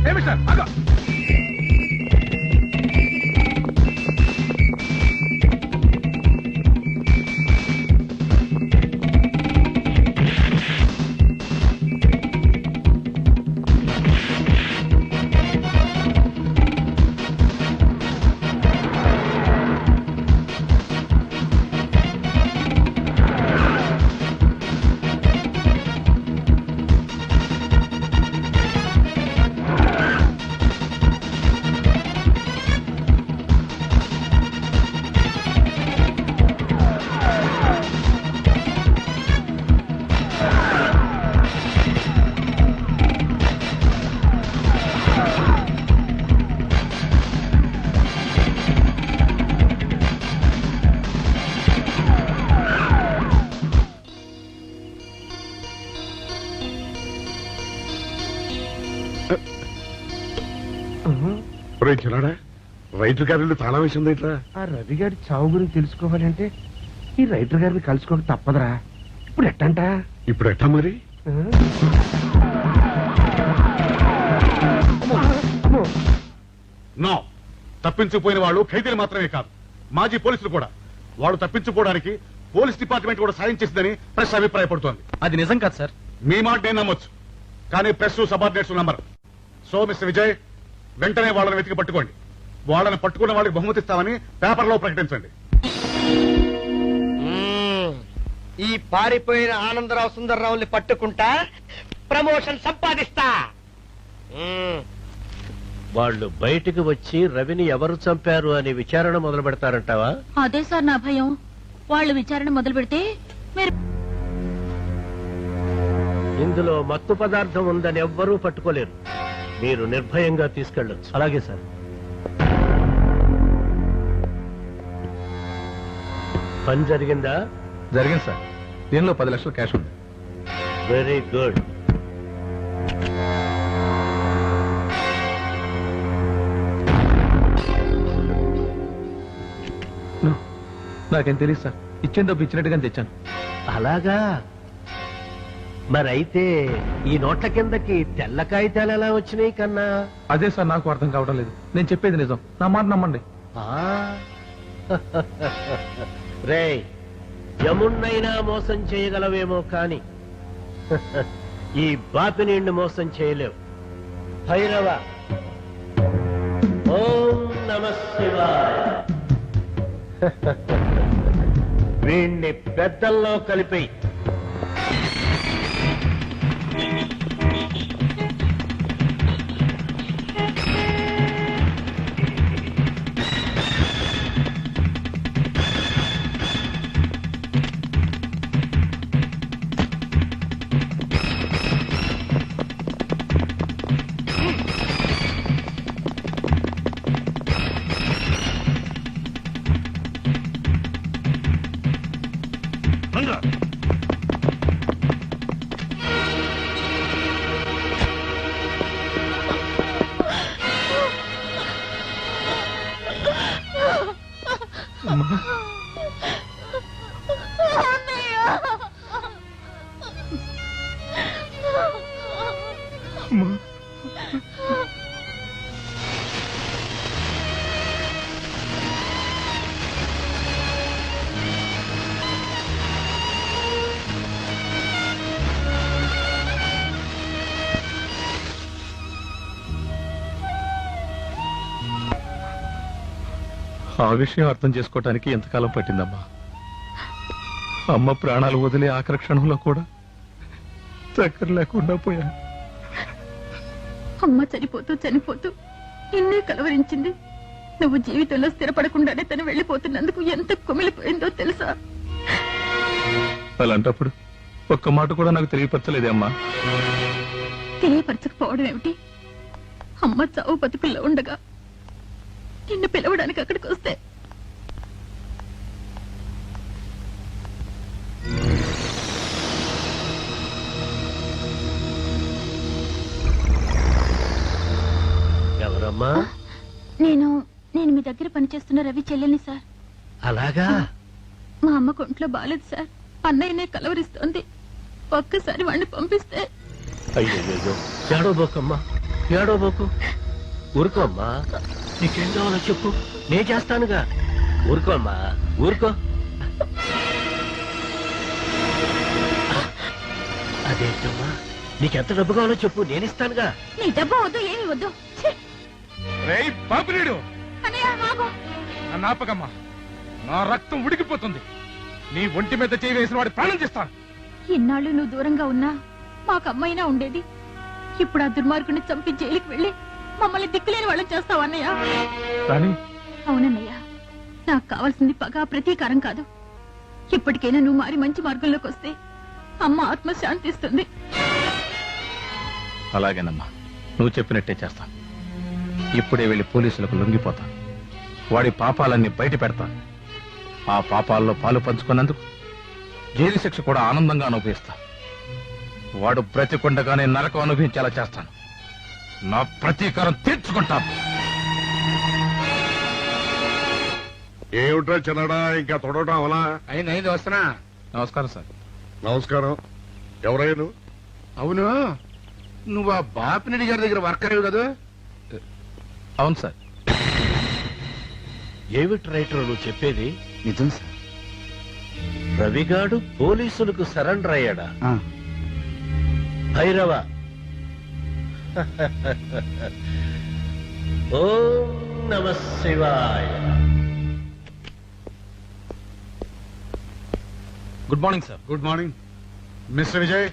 ఏమి సార్ ఆగో చిన్నాడా రైటర్ గారి తాళం వేసింది ఇట్లా ఆ రవి గారి చావు గురించి తెలుసుకోవాలంటే ఈ రైటర్ గారిని కలుసుకోక తప్పదురా. ఇప్పుడు ఎట్టంట? ఇప్పుడు ఎట్టా మరి? నో, తప్పించుకుపోయిన వాళ్ళు ఖైదీలు మాత్రమే కాదు, మాజీ పోలీసులు కూడా. వాళ్ళు తప్పించుకోవడానికి పోలీస్ డిపార్ట్మెంట్ కూడా సాయం చేసిందని ప్రెస్ అభిప్రాయపడుతోంది. అది నిజం కాదు సార్. మీ మాట నేను నమ్మొచ్చు, కానీ press subordinates number. So mister Vijay, వెంటనే వాళ్ళని వెతికి పట్టుకోండి. వాళ్ళని పట్టుకున్న వాళ్ళకి బహుమతి ఇస్తామని పేపర్లో ప్రకటించండి. ఈ పారిపోయిన ఆనందరావు సుందర్రావుని పట్టుకుంటా ప్రమోషన్ సంపాదిస్తా. వాళ్ళు బయటికి వచ్చి రవిని ఎవరు చంపారు అని విచారణ మొదలు పెడతారంటావా? అదే సార్ నా భయం. వాళ్ళు విచారణ మొదలు పెడితే మీరు ఇందులో మత్తు పదార్థం ఉందని ఎవ్వరూ పట్టుకోలేరు. మీరు నిర్భయంగా తీసుకెళ్ళొచ్చు. అలాగే సార్. పని జరిగిందా? జరిగింది సార్. దీనిలో 10 లక్షలు క్యాష్ ఉంది. Very good. నాకేం తెలియదు సార్. ఇచ్చిన డబ్బు ఇచ్చినట్టుగా తెచ్చాను. అలాగా? మరైతే ఈ నోట్ల కిందకి తెల్ల కాగితాలు ఎలా వచ్చినాయి కన్నా? అదే సార్ నాకు అర్థం కావడం లేదు. నేను చెప్పేది నిజం, నా మాట నమ్మండి. రే, యమున్నైనా మోసం చేయగలవేమో కాని ఈ బాపినీండి మోసం చేయలేవు. భైరవ, ఓం నమః శివాయ. వీణ్ణి పెద్దల్లో కలిపి ఆ విషయం అర్థం చేసుకోవటానికి ఎంతకాలం పట్టిందమ్మా. అమ్మ ప్రాణాలు వదిలే ఆఖరి క్షణంలో కూడా చక్కెర లేకుండా పోయాను. అమ్మ చనిపోతూ నిన్నే కలవరించింది. నువ్వు జీవితంలో స్థిరపడకుండానే తను వెళ్లిపోతున్నందుకు ఎంత కుమిలిపోయిందో తెలుసా? అలాంటప్పుడు ఒక్క మాట కూడా నాకు తెలియపరచలేదే అమ్మా. తెలియపరచకపోవడం ఏమిటి? అమ్మ చావు బతుకుల్లో ఉండగా నిన్ను పిలవడానికి అక్కడికి వస్తే ఎవరమ్మా? నేను మీ దగ్గర పనిచేస్తున్న రవి చెల్లెల్ని సార్. అలాగా? మా అమ్మ ఒంట్లో బాలేదు సార్. అన్నయ్యనే కలవరిస్తోంది. ఒక్కసారి వాడిని పంపిస్తే. అయ్యో, ఏడోబోకమ్మా, ఏడోబోకు. ఊరుకోమ్మా, నీకేం కావాలో చెప్పు, నేను చేస్తానుగా. ఊరుకోమ్మా, ఊరుకో. అదేంటమ్మా, నీకెంత డబ్బు కావాలో చెప్పు, నేను ఇస్తానుగా. నీ డబ్బు వద్దు, ఏమి వద్దు. ఛీ! రేయ్ పాపినీడు, అన్నయ్య, ఆగు. నన్ను ఆపకమ్మా. నా రక్తం ఉడికిపోతుంది. నీ ఒంటి మీద చేయి వేసిన వాడి ప్రాణం చేస్తాను. ఇన్నాళ్ళు నువ్వు దూరంగా ఉన్నా మాకు అమ్మైనా ఉండేది. ఇప్పుడు ఆ దుర్మార్గుని చంపి జైలుకి వెళ్ళి మమ్మల్ని దిక్కులేని వాళ్ళని చేస్తావు అన్నయ్య. కానీ అవునన్నయ్య, నాకు కావాల్సింది పగ, ప్రతీకారం కాదు. ఇప్పటికైనా నువ్వు మారి మంచి మార్గంలోకి వస్తే అమ్మ ఆత్మ శాంతిస్తుంది. అలాగేనమ్మా, నువ్వు చెప్పినట్టే చేస్తాను. ఇప్పుడే వెళ్లి పోలీసులకు లొంగిపోతాను. వాడి పాపాలన్నీ బయట పెడతాను. ఆ పాపాల్లో పాలు పంచుకున్నందుకు జైలు శిక్ష కూడా ఆనందంగా అనుభవిస్తాను. వాడు బ్రతికుండగానే నరకం అనుభవించేలా చేస్తాను. నా ప్రతీకారం తీర్చుకుంటాను. ఏమిట్రా చిన్నడా, ఇంకా తొడవటం అవలా? అయింది వస్తున్నా. నమస్కారం సార్. నమస్కారం. ఎవరయ్యా నువ్వు? అవును, నువ్వు ఆ బాపినడి గారి దగ్గర వర్కర్ కదా? అవును సార్. ఏమిటి రైటర్ నువ్వు చెప్పేది? నిజం సార్. రవిగాడు పోలీసులకు సరెండర్ అయ్యాడా? భైరవ, ఓం నమ శివాయ. Good morning sir. Good morning mister Vijay.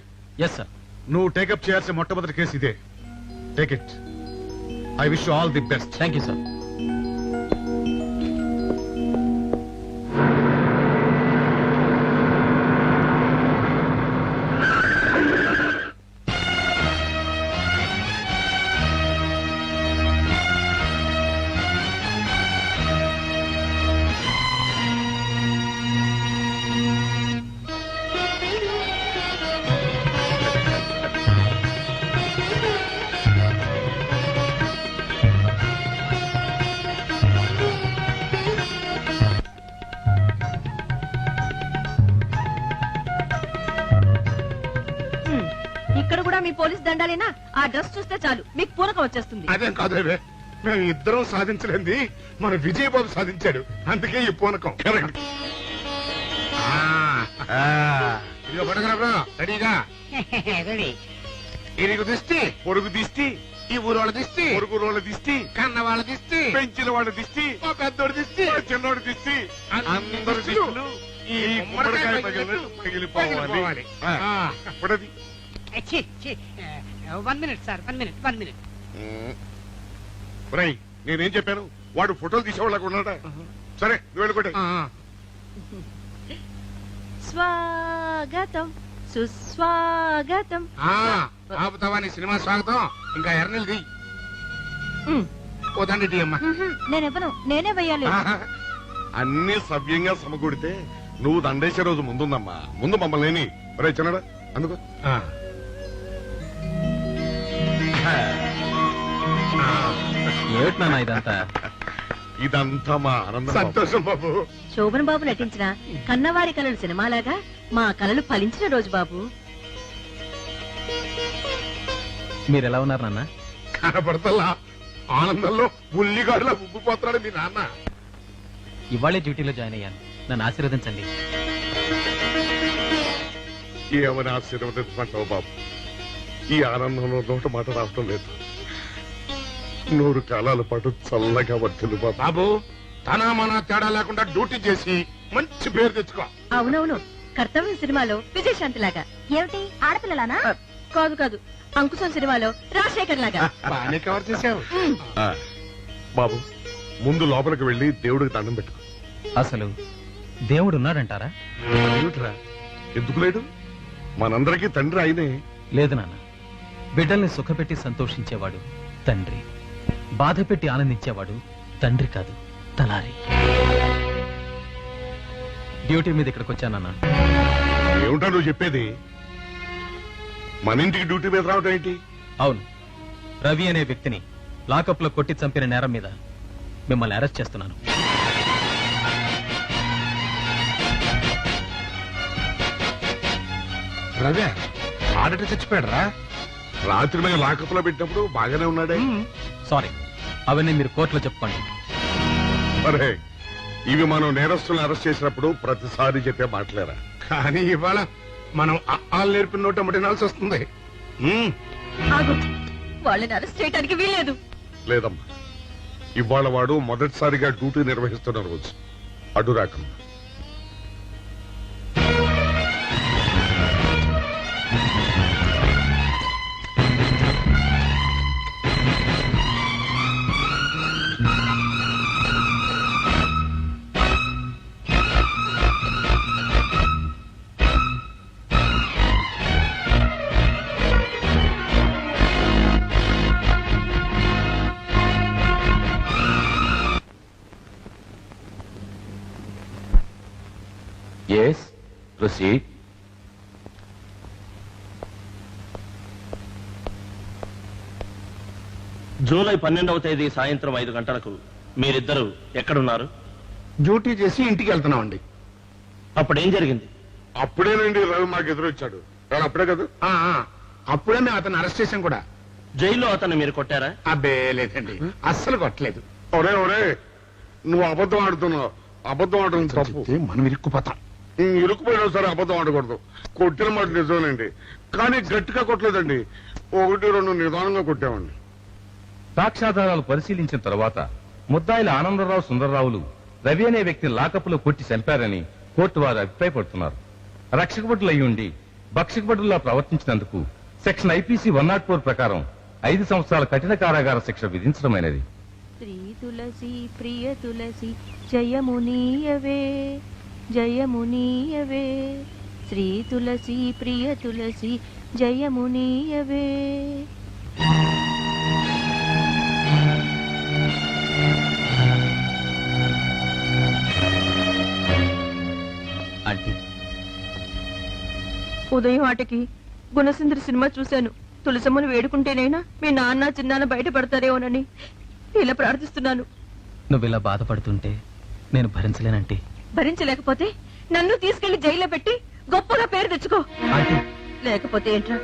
Yes sir. నువ్వు టేకప్ చేయాల్సిన మొట్టమొదటి కేసు ఇదే. Take it. I wish you all the best. Thank you sir. ఇక్కడ కూడా మీ పోలీస్ దండాలేనా? ఆ డ్రెస్ చూస్తే చాలు మీకు పూనకం వచ్చేస్తుంది. అదేం కాదు, మేము ఇద్దరం సాధించలేంది మన విజయబాబు సాధించాడు, అందుకే ఈ పూనకం. ఇదిగో పడగరా, రెడీగా? ఇరుగు దిష్టి, పొరుగు దిష్టి, ఈ ఊరు వాళ్ళ దిష్టి, పొరుగు వాళ్ళ దిష్టి, కన్న వాళ్ళ దిష్టి, పెంచిన వాళ్ళ దిష్టి, మా పెద్దోడి దిష్టి, మా చిన్నోడి దిష్టి, అందరి దిష్టిలు ఈ గుమ్మడికాయ పగిలిపోవాలి. ఇప్పుడది 1 minute సార్, 1 minute. నేనేం చెప్పాను? వాడు ఫోటోలు తీసేవాళ్ళకు ఉన్నాడా? సరే నువ్వు వెళ్ళుకోండి. స్వాగతం సుస్వాగతం. ఆపుతావా నీ సినిమా స్వాగతం? ఇంకా ఎర్రనెలు దియ్యి. ఓ దండి టీ అమ్మా. నేనెవ్వను, నేనే వెయ్యాలి. అన్ని సవ్యంగా సమకూడితే నువ్వు దండేసే రోజు ముందుందమ్మా. ముందు మమ్మల్ని ఒరే చిన్నడా అందుకో. ఏమిటి నాన్న ఇదంతా? ఇదంతా మా ఆనందం. సంతోషం బాబు. శోభన్ బాబు నటించిన కన్నవారి కలలు సినిమాలాగా మా కలలు ఫలించిన రోజు బాబు. మీరు ఎలా ఉన్నారు నాన్న? కనపడతల్లా ఆనందంలో ఉల్లిగాడులా ఉబ్బిపోతున్నాడు మీ నాన్న. ఇవాళే డ్యూటీలో జాయిన్ అయ్యాను. నన్ను ఆశీర్వదించండి. ఏమని ఆశీర్వదించమంటావు బాబు? ఈ ఆనందంలో నోట మాట రావటం లేదు. 100 కాలాల పాటు చల్లగా వర్తిల్లు బాబు. బాబు, తన మన తేడా లేకుండా డ్యూటీ చేసి మంచి పేరు తెచ్చుకో. అవునవును, కర్తవ్యం సినిమాలో విజయశాంతి లాగా. ఏమిటి, ఆడపిల్లలానా? కాదు కాదు, అంకుశం సినిమాలో రాజశేఖర్ లాగా. బాగానే కవర్ చేసావు. ఆ, బాబు ముందు లోపలికి వెళ్ళి దేవుడికి దండం పెట్టుకో. అసలు దేవుడు ఉన్నాడంటారా? ఏమిట్రా, ఎందుకు లేడు? మనందరికీ తండ్రి ఆయనే. లేదు నాన్న, బిడ్డల్ని సుఖపెట్టి సంతోషించేవాడు తండ్రి, బాధ పెట్టి ఆనందించేవాడు తండ్రి కాదు, తలారి. డ్యూటీ మీద ఇక్కడికి వచ్చానన్నా. ఏమిటా నువ్వు చెప్పేది? మన ఇంటికి డ్యూటీ మీద రావడం ఏంటి? అవును, రవి అనే వ్యక్తిని లాకప్ లో కొట్టి చంపిన నేరం మీద మిమ్మల్ని అరెస్ట్ చేస్తున్నాను. రవి ఆడట చచ్చిపోయాడరా? రాత్రి మేము లాకప్లో పెట్టినప్పుడు బాగానే ఉన్నాడే. సారీ, అవన్నీ మీరు కోర్టులో చెప్పుకోండి. అరే, ఇవి మనం నేరస్తులను అరెస్ట్ చేసినప్పుడు ప్రతిసారి చెప్పే మాటలేరా? కానీ ఇవాళ మనం వాళ్ళు నేర్పిన నోట వినాల్సి వస్తుంది. ఆగు, వాళ్ళని అరెస్ట్ చేయడానికి వీల్లేదు. లేదమ్మా, ఇవాళ వాడు మొదటిసారిగా డ్యూటీ నిర్వహిస్తున్న రోజు. అడ్డు రాకమ్మా. Yes, proceed. జూలై 12వ తేదీ సాయంత్రం 5 గంటలకు మీరిద్దరు ఎక్కడున్నారు? డ్యూటీ చేసి ఇంటికి వెళ్తున్నామండి. అప్పుడేం జరిగింది? అప్పుడేనండి రవి మాకు ఎదురొచ్చాడు. అప్పుడే కదా? అప్పుడే మేము అతను అరెస్ట్ చేసాం కూడా. జైల్లో అతన్ని మీరు కొట్టారా? అబ్బే లేదండి, అస్సలు కొట్టలేదు. ఒరే ఒరే, నువ్వు అబద్ధం ఆడుతున్నావు. అబద్ధం ఆడడం తప్పు. మనం ఇరుక్కుపోతాం. ఇరుక్కుపోయినా సరే అబద్ధం ఆడకూడదు. కొట్టిన మాట నిజమేనండి, కానీ గట్టిగా కొట్టలేదండి. 1-2 నిదానంగా కొట్టామండి. సాక్ష్యాధారాలు పరిశీలించిన తర్వాత ముద్దాయిల ఆనందరావు, సుందరరావులు రవి అనే వ్యక్తిని లాకప్లో కొట్టి చంపారని కోర్టు వారు అభిప్రాయపడుతున్నారు. రక్షకభటులు అయి ఉండి భక్షకభటుల్లా ప్రవర్తించినందుకు సెక్షన్ ఐపీసీ 104 ప్రకారం 5 సంవత్సరాల కఠిన కారాగార శిక్ష విధించడమైనది. శ్రీ తులసి ప్రియ తులసి జయమునీయవే జయమునీయవే, శ్రీ తులసి ప్రియ తులసి జయమునీయవే. ఆంటీ, ఉదయం ఆటకి గుణసుందరి సినిమా చూశాను. తులసమ్మను వేడుకుంటేనైనా మీ నాన్న చిన్నాన్న బయటపడతారేమోనని ఇలా ప్రార్థిస్తున్నాను. నువ్వు ఇలా బాధపడుతుంటే నేను భరించలేనంటీ. భరించలేకపోతే నన్ను తీసుకెళ్లి జైల్లో పెట్టి గొప్పగా పేరు తెచ్చుకో. ఆంటీ, లేకపోతే ఏంట్రా,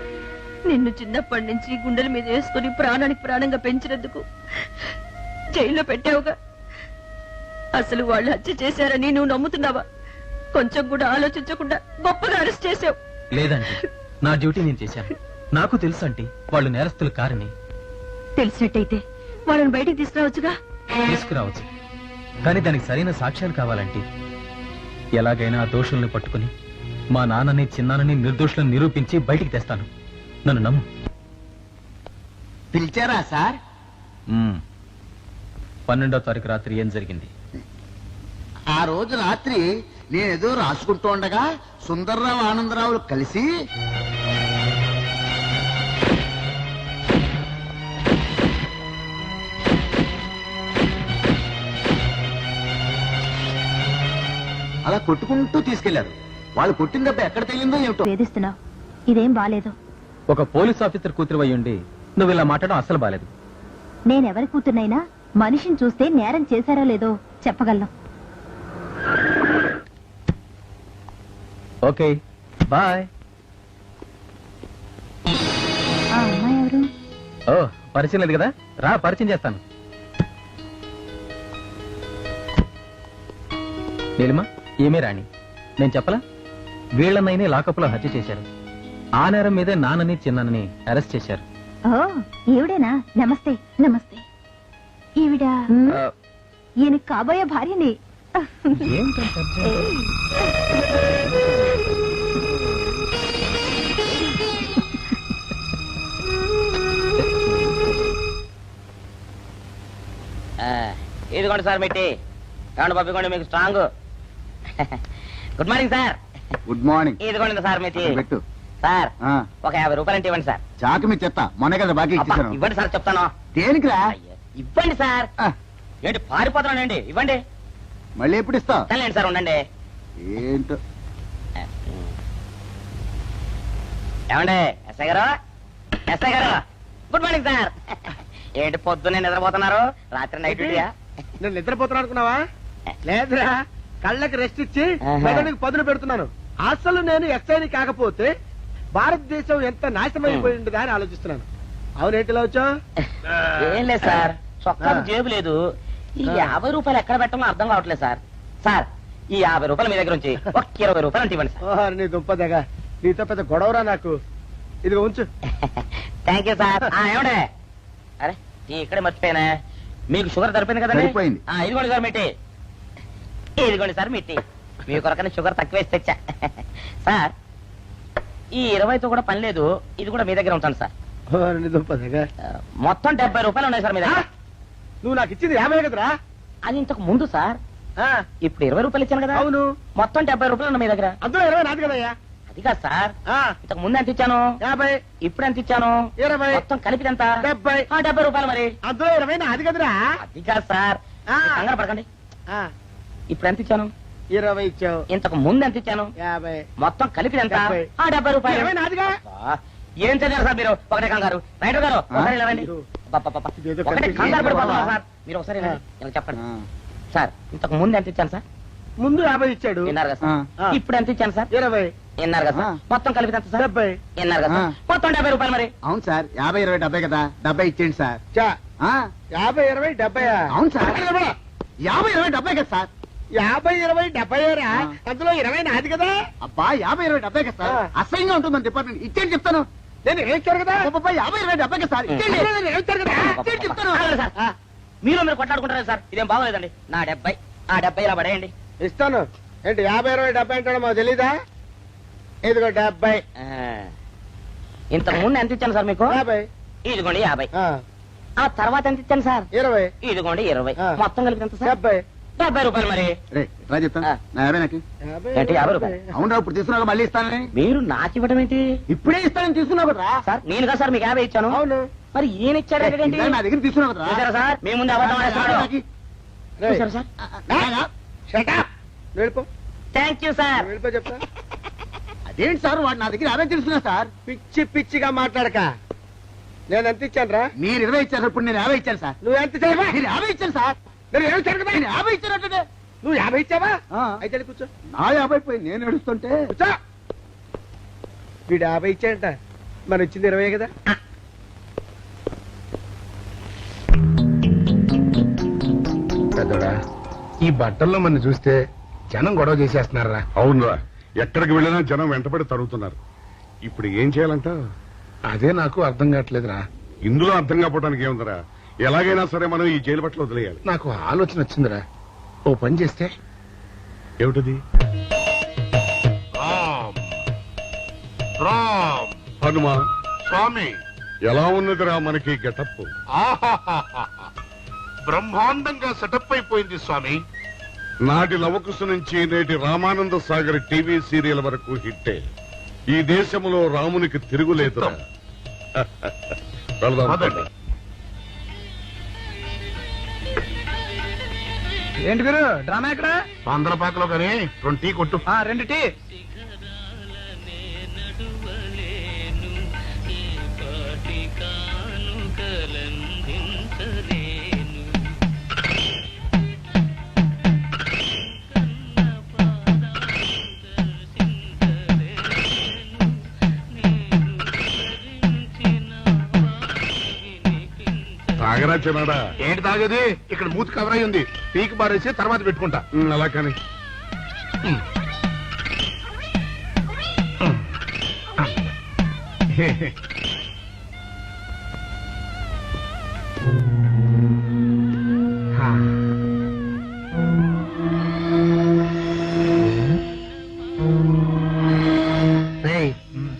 నిన్ను చిన్నప్పటి నుంచి గుండెల మీద వేసుకుని ప్రాణానికి ప్రాణంగా పెంచినందుకు జైల్లో పెట్టావుగా. అసలు వాళ్ళు హత్య చేశారని నువ్వు నమ్ముతున్నావా? కొంచెం కూడా ఆలోచించకుండా గొప్పగా అరెస్ట్ చేసావు. లేదంటే నా డ్యూటీ నేను చేశాను. నాకు తెలుసు అంటే వాళ్ళు నేరస్తులు కారని. తెలిసినట్టయితే వాళ్ళని బయటికి తీసుకురావచ్చుగా. తీసుకురావచ్చు, కానీ దానికి సరైన సాక్ష్యాలు కావాలంటే ఎలాగైనా ఆ దోషుల్ని పట్టుకుని మా నాన్నని చిన్నాన్నని నిర్దోషులను నిరూపించి బయటికి తెస్తాను. నన్ను నమ్ము. పిలిచారా సార్? 12వ తారీఖు రాత్రి ఏం జరిగింది? ఆ రోజు రాత్రి నేనేదో రాసుకుంటూ ఉండగా సుందర్రావు, ఆనందరావులు కలిసి అలా కొట్టుకుంటూ తీసుకెళ్లారు. వాళ్ళు కొట్టిన దెబ్బ ఎక్కడ తగిలిందో ఏమిటో. వేధిస్తున్నావు, ఇదేం బాలేదు. ఒక పోలీస్ ఆఫీసర్ కూతురు అయ్యుండి నువ్వు ఇలా మాట్లాడడం అస్సలు బాలేదు. నేనెవరి కూతుర్నైనా మనిషిని చూస్తే నేరం చేశారో లేదో చెప్పగలను. Okay, bye. ఆ అమ్మాయి ఎవరు? ఓ, పరిచయం లేదు కదా, రా పరిచయం చేస్తాను. నీలిమా, ఏమే రాణి. నేను చెప్పలా, వీళ్ళనైనా లాకప్లో హత్య చేశారు. ఆ నేరం మీదే నాన్నని చిన్నాన్నని అరెస్ట్ చేశారు. ఓ, ఈవిడేనా? నమస్తే. నమస్తే. ఈవిడ ఈయన కాబోయే భార్యని. ఇదిగోండి సార్ మెట్టి, ఏమండి పంపించండి మీకు strong. Good morning sir. Good morning. ఇదిగోండి సార్ మీది. పెట్టు సార్ ఒక 50 రూపాయలు అంటే ఇవ్వండి సార్. చాకు మీ చెత్త మొన్న కదా బాకీ ఇచ్చేసాను. ఇవ్వండి సార్ చెప్తాను. దేనికిరా? ఇవ్వండి సార్. ఏంటి పారిపోతున్నానండి? ఇవ్వండి. మళ్ళీ ఎప్పుడు ఇస్తావు? సరేండి సార్ ఉండండి. ఏంటో ఏమండి ఎస్ఐ గారు, ఎస్ఐ గారు గుడ్ మార్నింగ్ సార్. ఏంటి పొద్దున్నే నిద్రపోతున్నారు? రాత్రి నైట్ డ్యూటీయా? నేను నిద్రపోతున్నా అనుకున్నావా? లేదురా, కళ్ళకి రెస్ట్ ఇచ్చి మెదడుకి పదును పెడుతున్నాను. అసలు నేను ఎస్ఐని కాకపోతే భారతదేశం ఎంత నాశనం అయిపోయి ఉండదా అని ఆలోచిస్తున్నాను. అవునేంటిలో వచ్చావు? ఏం లేదు సార్, చొక్కాకు జేబు లేదు. ఈ 50 రూపాయలు ఎక్కడ పెట్టాలో అర్థం కావట్లేదు సార్. సార్ ఈ 50 రూపాయలు మీ దగ్గర నుంచి ఒక 20 రూపాయలు అంటే ఇవ్వండి సార్. నీ దుంపదగా, నీతో పెద్ద గొడవరా నాకు. ఇదిగో ఉంచు. Thank you sir. ఏమండే, అరే ఇక్కడే మర్చిపోయానే, మీకు షుగర్ సరిపోయింది కదండి? ఇదిగోండి సార్ మిట్టి. ఇదిగోండి సార్ మిట్టి. మీ కొరకనే షుగర్ తక్కువ వేసి తెచ్చా. సార్ ఈ 20తో కూడా పని లేదు, ఇది కూడా మీ దగ్గర ఉంటాను సార్. మొత్తం 70 రూపాయలు ఉన్నాయి సార్ మీ దగ్గర. నువ్వు నాకు ఇచ్చింది 50 కదరా? అది ఇంతకు ముందు సార్. ఇప్పుడు 20 రూపాయలు ఇచ్చాను కదా. అవును. మొత్తం 70 రూపాయలు ఉన్నాయి మీ దగ్గర. అందులో 20 నాది కదయ్యా. అది కాదు సార్, ఇంతకు ముందు ఎంత ఇచ్చాను? 50. ఇప్పుడు ఎంత ఇచ్చాను? 20. మొత్తం కలిపి ఎంత? 70. 70 రూపాయలు. మరి అందులో 20 నాది కదరా? అది కాదు సార్, కంగారు పడకండి. ఇప్పుడు ఎంత ఇచ్చాను? 20 ఇచ్చావు. ఇంతకు ముందు ఎంత ఇచ్చాను? 50. మొత్తం కలిపి ఎంత? 70 రూపాయలు. 20 నాదిగా. ఏం చదివారు సార్ మీరు? ఒకటే కంగారు. రైటర్ గారు ఒకసారి ఇలాండి. ఒకటే కంగారు పడిపోతున్నారు సార్. మీరు ఒకసారి ఇలా చెప్పండి సార్. ఇంతకు ముందు ఎంత ఇచ్చాను సార్? ముందు 50 ఇచ్చాడు. విన్నారు కదా సార్. ఇప్పుడు ఎంత ఇచ్చాను సార్? 20. విన్నారు కదా సార్. మొత్తం కలిపి ఎంత సార్? 70. విన్నారు కదా సార్. మొత్తం 70 రూపాయలు. మరి అవును సార్, 50 20 70 కదా. 70 ఇచ్చేయండి సార్. 50 20 70. అవును సార్, 50 20 70 కదా సార్. 50 20 70 రా. అందులో 20 నాది కదా. అబ్బా 50 20 70 కదా సార్. అసహ్యంగా ఉంటుంది మన డిపార్ట్మెంట్. ఇచ్చేయండి చెప్తాను. నేను ఏమిచ్చారు కదా. 50 20 70 కదా సార్. ఇచ్చేయండి. ఏమిచ్చారు కదా. ఇచ్చేయండి చెప్తాను. మీరు కొట్లాడుకుంటారా సార్? ఇదేం బాగోలేదండి. నా 70 ఆ 70 ఇలా పడేయండి. ఇస్తాను. ఏంటి 50 20 70 అంటాడో మాకు తెలీదా? ఇదిగో 70. ఇంతకు ముందు ఎంత ఇచ్చాను సార్ మీకు? 50. ఇదిగోండి 50. ఆ తర్వాత ఎంత ఇచ్చాను సార్? 20. ఇదిగోండి 20. మొత్తం కలిపి ఎంత సార్? 70. 70 రూపాయలు. మరి రా చెప్తాను. నా 50 నాకు. ఏంటి 50 రూపాయలు? అవును, ఇప్పుడు తీసుకున్నాక మళ్ళీ ఇస్తానని. మీరు నాకు ఇవ్వడం ఏంటి? ఇప్పుడే ఇస్తానని తీసుకున్నావు కదా సార్. నేను కదా సార్ మీకు 50 ఇచ్చాను. అవును. మరి ఈయన ఇచ్చాడు ఏంటి? నా దగ్గర తీసుకున్నావు కదా. చూసారా సార్, మీ ముందు అబద్ధం ఆడేస్తున్నాడు. చూసారా సార్? వెళ్ళిపో. Thank you sir. వెళ్ళిపో చెప్తా. అదేంటి సార్, వాడు నా దగ్గర 50 తీసుకున్నా సార్. పిచ్చి పిచ్చిగా మాట్లాడక. నేను ఎంత ఇచ్చాను రా? మీరు 20 ఇచ్చారు, ఇప్పుడు నేను 50 ఇచ్చాను సార్. నువ్వు ఎంత ఇచ్చావా? నేను 50 ఇచ్చాను సార్. నేను ఏమి ఇచ్చాను కదా. నేను 50 ఇచ్చానంటే. నువ్వు 50 ఇచ్చావా? అయితే కూర్చో. నా 50 పోయి నేను ఏడుస్తుంటే. కూర్చో. వీడు 50 ఇచ్చాడంట, మనం ఇచ్చింది 20 కదా. పెద్దడా, ఈ బట్టల్లో మన చూస్తే జనం గొడవ చేసేస్తున్నారా? అవునురా, ఎక్కడికి వెళ్ళినా జనం వెంటబడి తరుగుతున్నారు. ఇప్పుడు ఏం చేయాలంట? అదే నాకు అర్థం కావట్లేదురా. ఇందులో అర్థం కాకపోవడానికి ఏముందిరా? ఎలాగైనా సరే మనం ఈ జైలు బట్టలు వదిలేయాలి. నాకు ఆలోచన వచ్చిందిరా. ఓ పని చేస్తే. ఏమిటది? హనుమా స్వామి, ఎలా ఉన్నదిరా మనకి గెటప్? బ్రహ్మాండంగా సెటప్ అయిపోయింది స్వామి. నాటి లవకుశ నుంచి నేటి రామానంద సాగర్ టీవీ సీరియల్ వరకు హిట్టే. ఈ దేశంలో రామునికి తిరుగులేదు. ఏంటి గురు, డ్రామా ఎక్కడ? ఆంధ్రపాకలో కానీ 2 టీ కొట్టు. 2 టీ. తాగరా చిన్నాడా? ఏంటి తాగేది? ఇక్కడ మూతి కవర్ అయి ఉంది. పీకి పారేసి తర్వాత పెట్టుకుంటా. అలా కానీ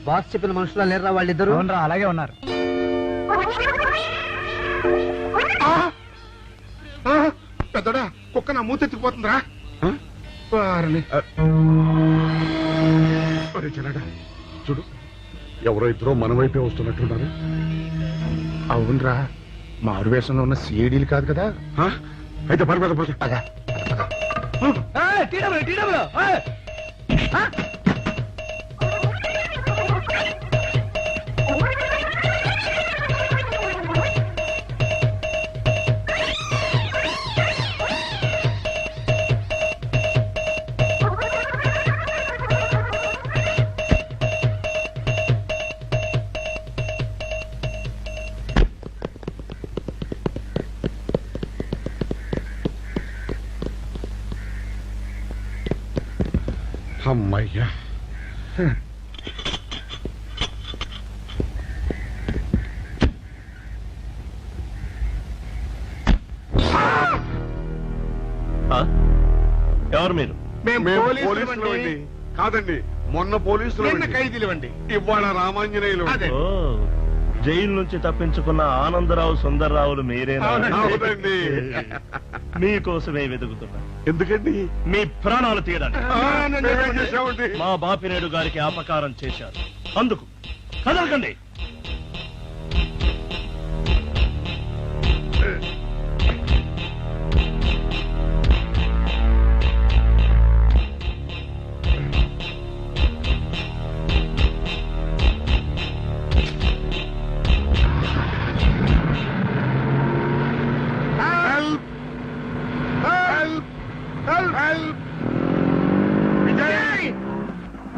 బాస్ చెప్పిన మనుషులా లేరా వాళ్ళిద్దరు? అలాగే ఉన్నారు. పెద్దడా, కుక్క నా మూతెత్తిపోతుందిరా. వారిని ఒరే చిన్నడా, చూడు ఎవరో ఇద్దరు మన వైపే వస్తున్నట్టున్నారు. అవునరా, మారు వేషంలో ఉన్న సీడీలు కాదు కదా. అయితే పర్వాలేదు పద. అమ్మయ్యా, ఎవరు మీరు? మేము పోలీసులు అండి. కాదండి, మొన్న పోలీసులు నిన్న ఖైదీలు అండి. ఇవాళ రామాంజనేయులు. అదే. ఓ, జైలు నుంచి తప్పించుకున్న ఆనందరావు సుందర్రావులు మీరేనా? అవునండి. మీకోసమే వెతుకుతున్నా. ఎందుకండి? మీ ప్రాణాలు తీయడానికి. మేమేం చేశామండి? మా బాపినేడు గారికి అపకారం చేశారు, అందుకు కదలకండి.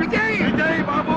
విజయ్ బాబు,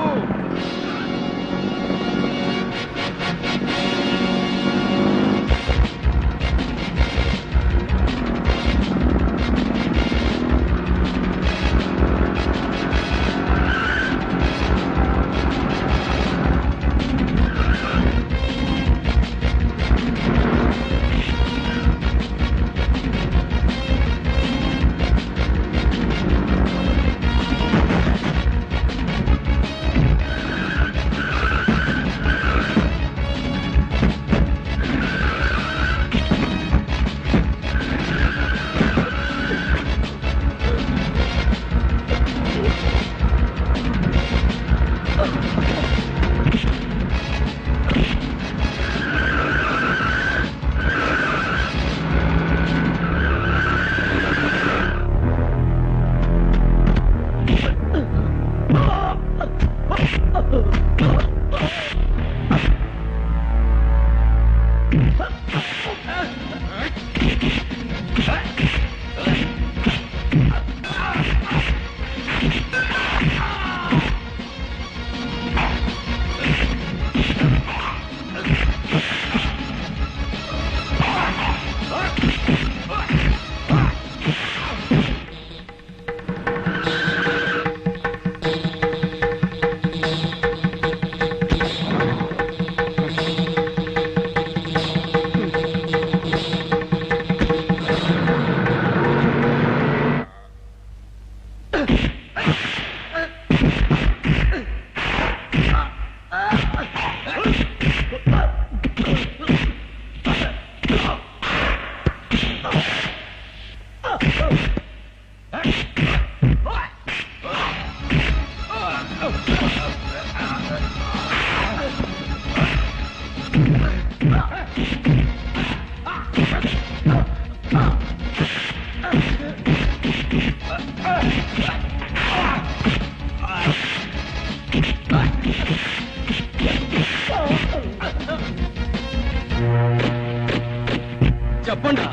చెప్పండి.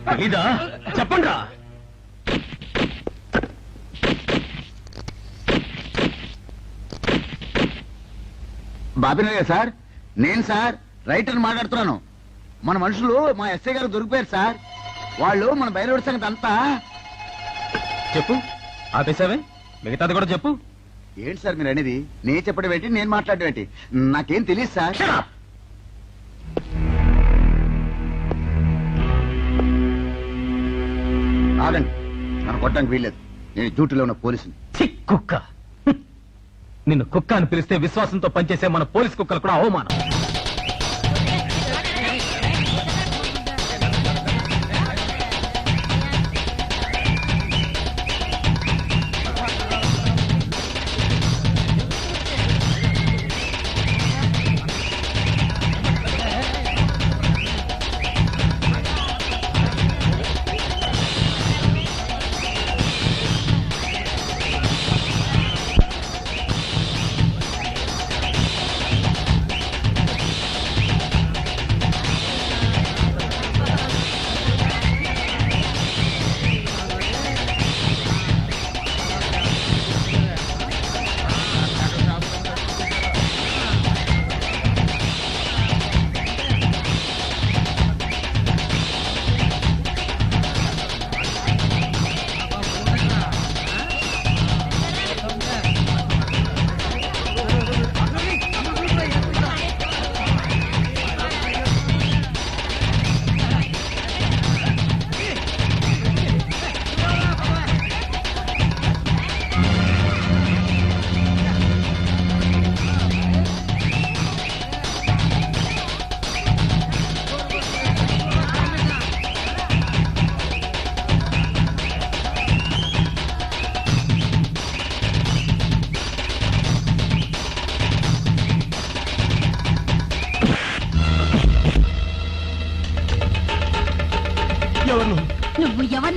తెలీదా? చెప్పండి. బాబినయ్య సార్, నేను సార్ రైటర్ మాట్లాడుతున్నాను. మన మనుషులు మా ఎస్ఐ గారు దొరికిపోయారు సార్. వాళ్ళు మన బయలుదేరి సంగతి అంతా చెప్పు. ఆపేసావే, మిగతాది కూడా చెప్పు. ఏంటి సార్ మీరు అనేది? నేను చెప్పడం ఏంటి, నేను మాట్లాడడం ఏంటి? నాకేం తెలియదు సార్. ఆగండి, నన్ను కొట్టడానికి వీల్లేదు. నేను డ్యూటీలో ఉన్న పోలీసుని. కుక్క, నిన్ను కుక్క అని పిలిస్తే విశ్వాసంతో పనిచేసే మన పోలీస్ కుక్కలు కూడా అవమానం.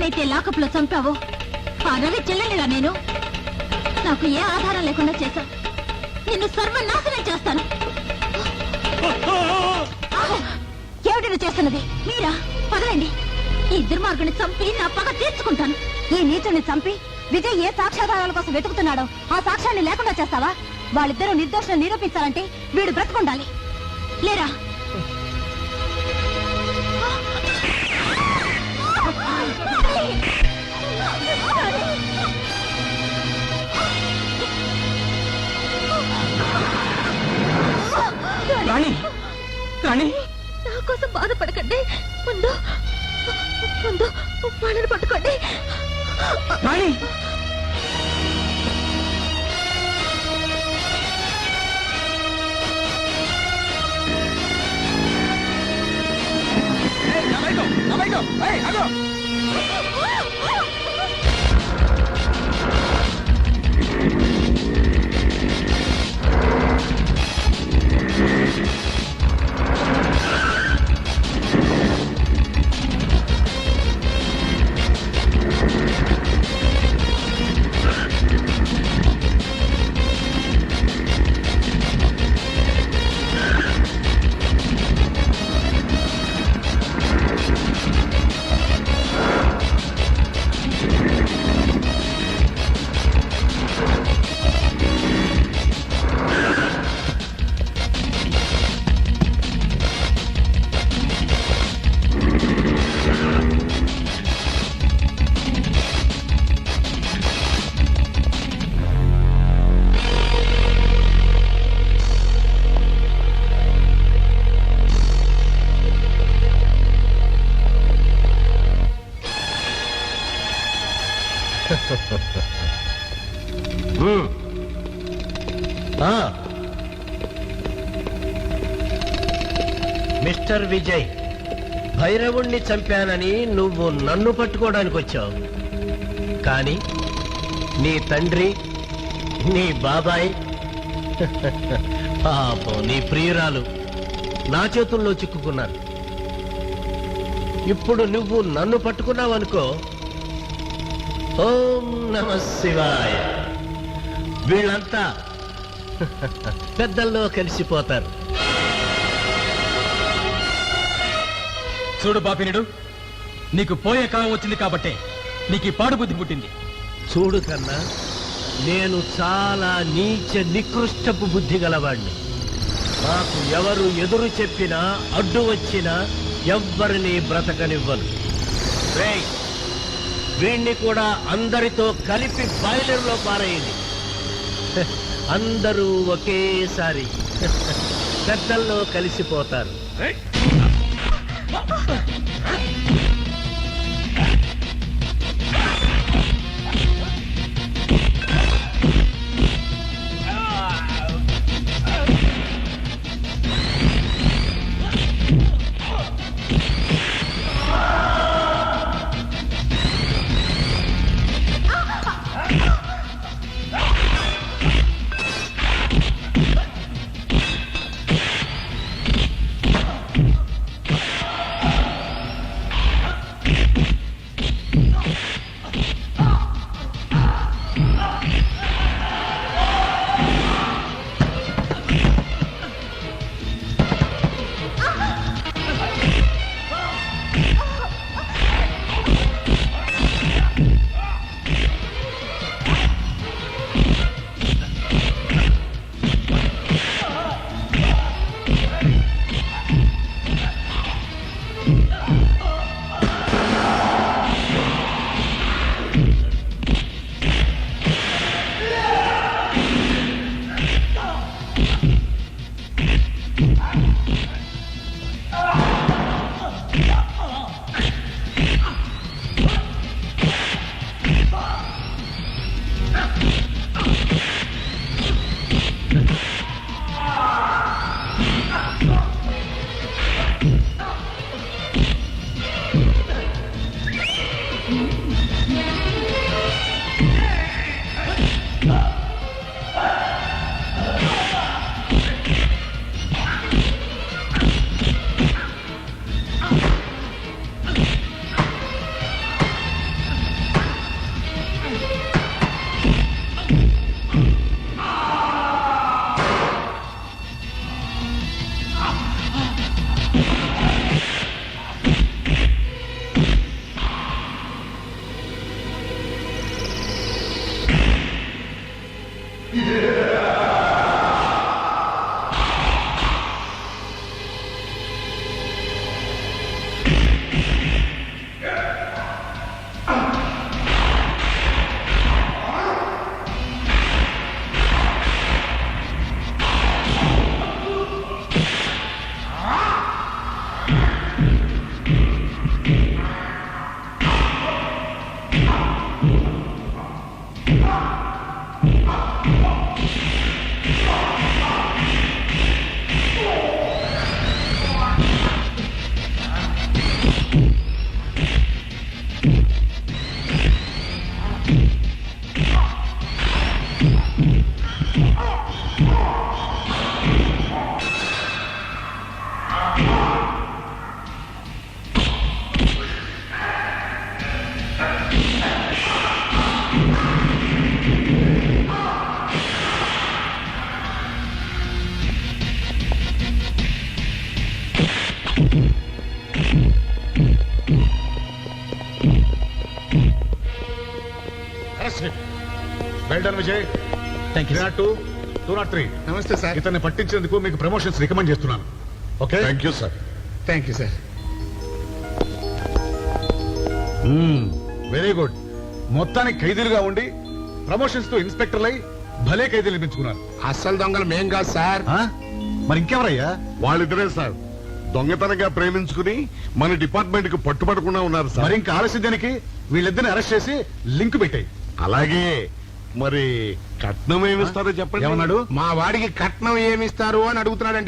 ఎవరినైతే లాకప్లో చంపావో ఆ రవి చెల్లెలిగా నేను. నాకు ఏ ఆధారం లేకుండా చేశా. నిన్ను సర్వనాశనం చేస్తాను. ఏమిటి చేస్తున్నది? మీరా? పదలండి. ఈ దుర్మార్గుని చంపి నా పగ తీర్చుకుంటాను. ఈ నీచుని చంపి విజయ్ ఏ సాక్ష్యాధారాల కోసం వెతుకుతున్నాడో ఆ సాక్ష్యాన్ని లేకుండా చేస్తావా? వాళ్ళిద్దరూ నిర్దోషం నిరూపించాలంటే వీడు బ్రతుకుండాలి. లేరా? రాణి, రాణి, నా కోసం బాధపడకండి. ముందు ముందు వాళ్ళని పట్టుకోండి. రాణి, మిస్టర్ విజయ్, భైరవుణ్ణి చంపానని నువ్వు నన్ను పట్టుకోవడానికి వచ్చావు. కానీ నీ తండ్రి, నీ బాబాయ్, పాపం నీ ప్రియురాలు నా చేతుల్లో చిక్కుకున్నారు. ఇప్పుడు నువ్వు నన్ను పట్టుకున్నావనుకో, ఓం నమః శివాయ, వీళ్ళంతా పెద్దల్లో కలిసిపోతారు. చూడు బాపినుడు, నీకు పోయే కాలం వచ్చింది కాబట్టే నీకు ఈ పాడు బుద్ధి పుట్టింది. చూడు కన్నా, నేను చాలా నీచ నికృష్టపు బుద్ధి గలవాణ్ణి. నాకు ఎవరు ఎదురు చెప్పినా అడ్డు వచ్చినా ఎవ్వరిని బ్రతకనివ్వను. రేయ్, వీణ్ణి కూడా అందరితో కలిపి బాయిలర్లో పారేయండి. అందరూ ఒకేసారి పెద్దల్లో కలిసిపోతారు. Well done Vijay. Thank you 202, 203. నమస్తే సార్. ఇతన్ని పట్టించినందుకు మీకు ప్రమోషన్స్ రికమెండ్ చేస్తున్నాను. Okay, thank you sir. Thank you sir. Very good. మొత్తానికి ఖైదీలుగా ఉండి ప్రమోషన్స్ తో ఇన్స్పెక్టర్లై భలే ఖైదీలు పెంచుకున్నారు. అస్సలు దొంగలు మేం కాదు సార్. మరి ఇంకెవరయ్యా? వాళ్ళిద్దరే సార్ దొంగతనంగా ప్రేమించుకుని మన డిపార్ట్మెంట్ కు పట్టుబడకుండా ఉన్నారు సార్. మరి ఇంకా ఆలస్యం దేనికి? వీళ్ళిద్దరిని అరెస్ట్ చేసి లింక్ పెట్టాయి. అలాగే మరి కట్నం ఏమిస్తారో చెప్పండి. ఏమన్నాడు? మా వాడికి కట్నం ఏమిస్తారు అని అడుగుతున్నాడు.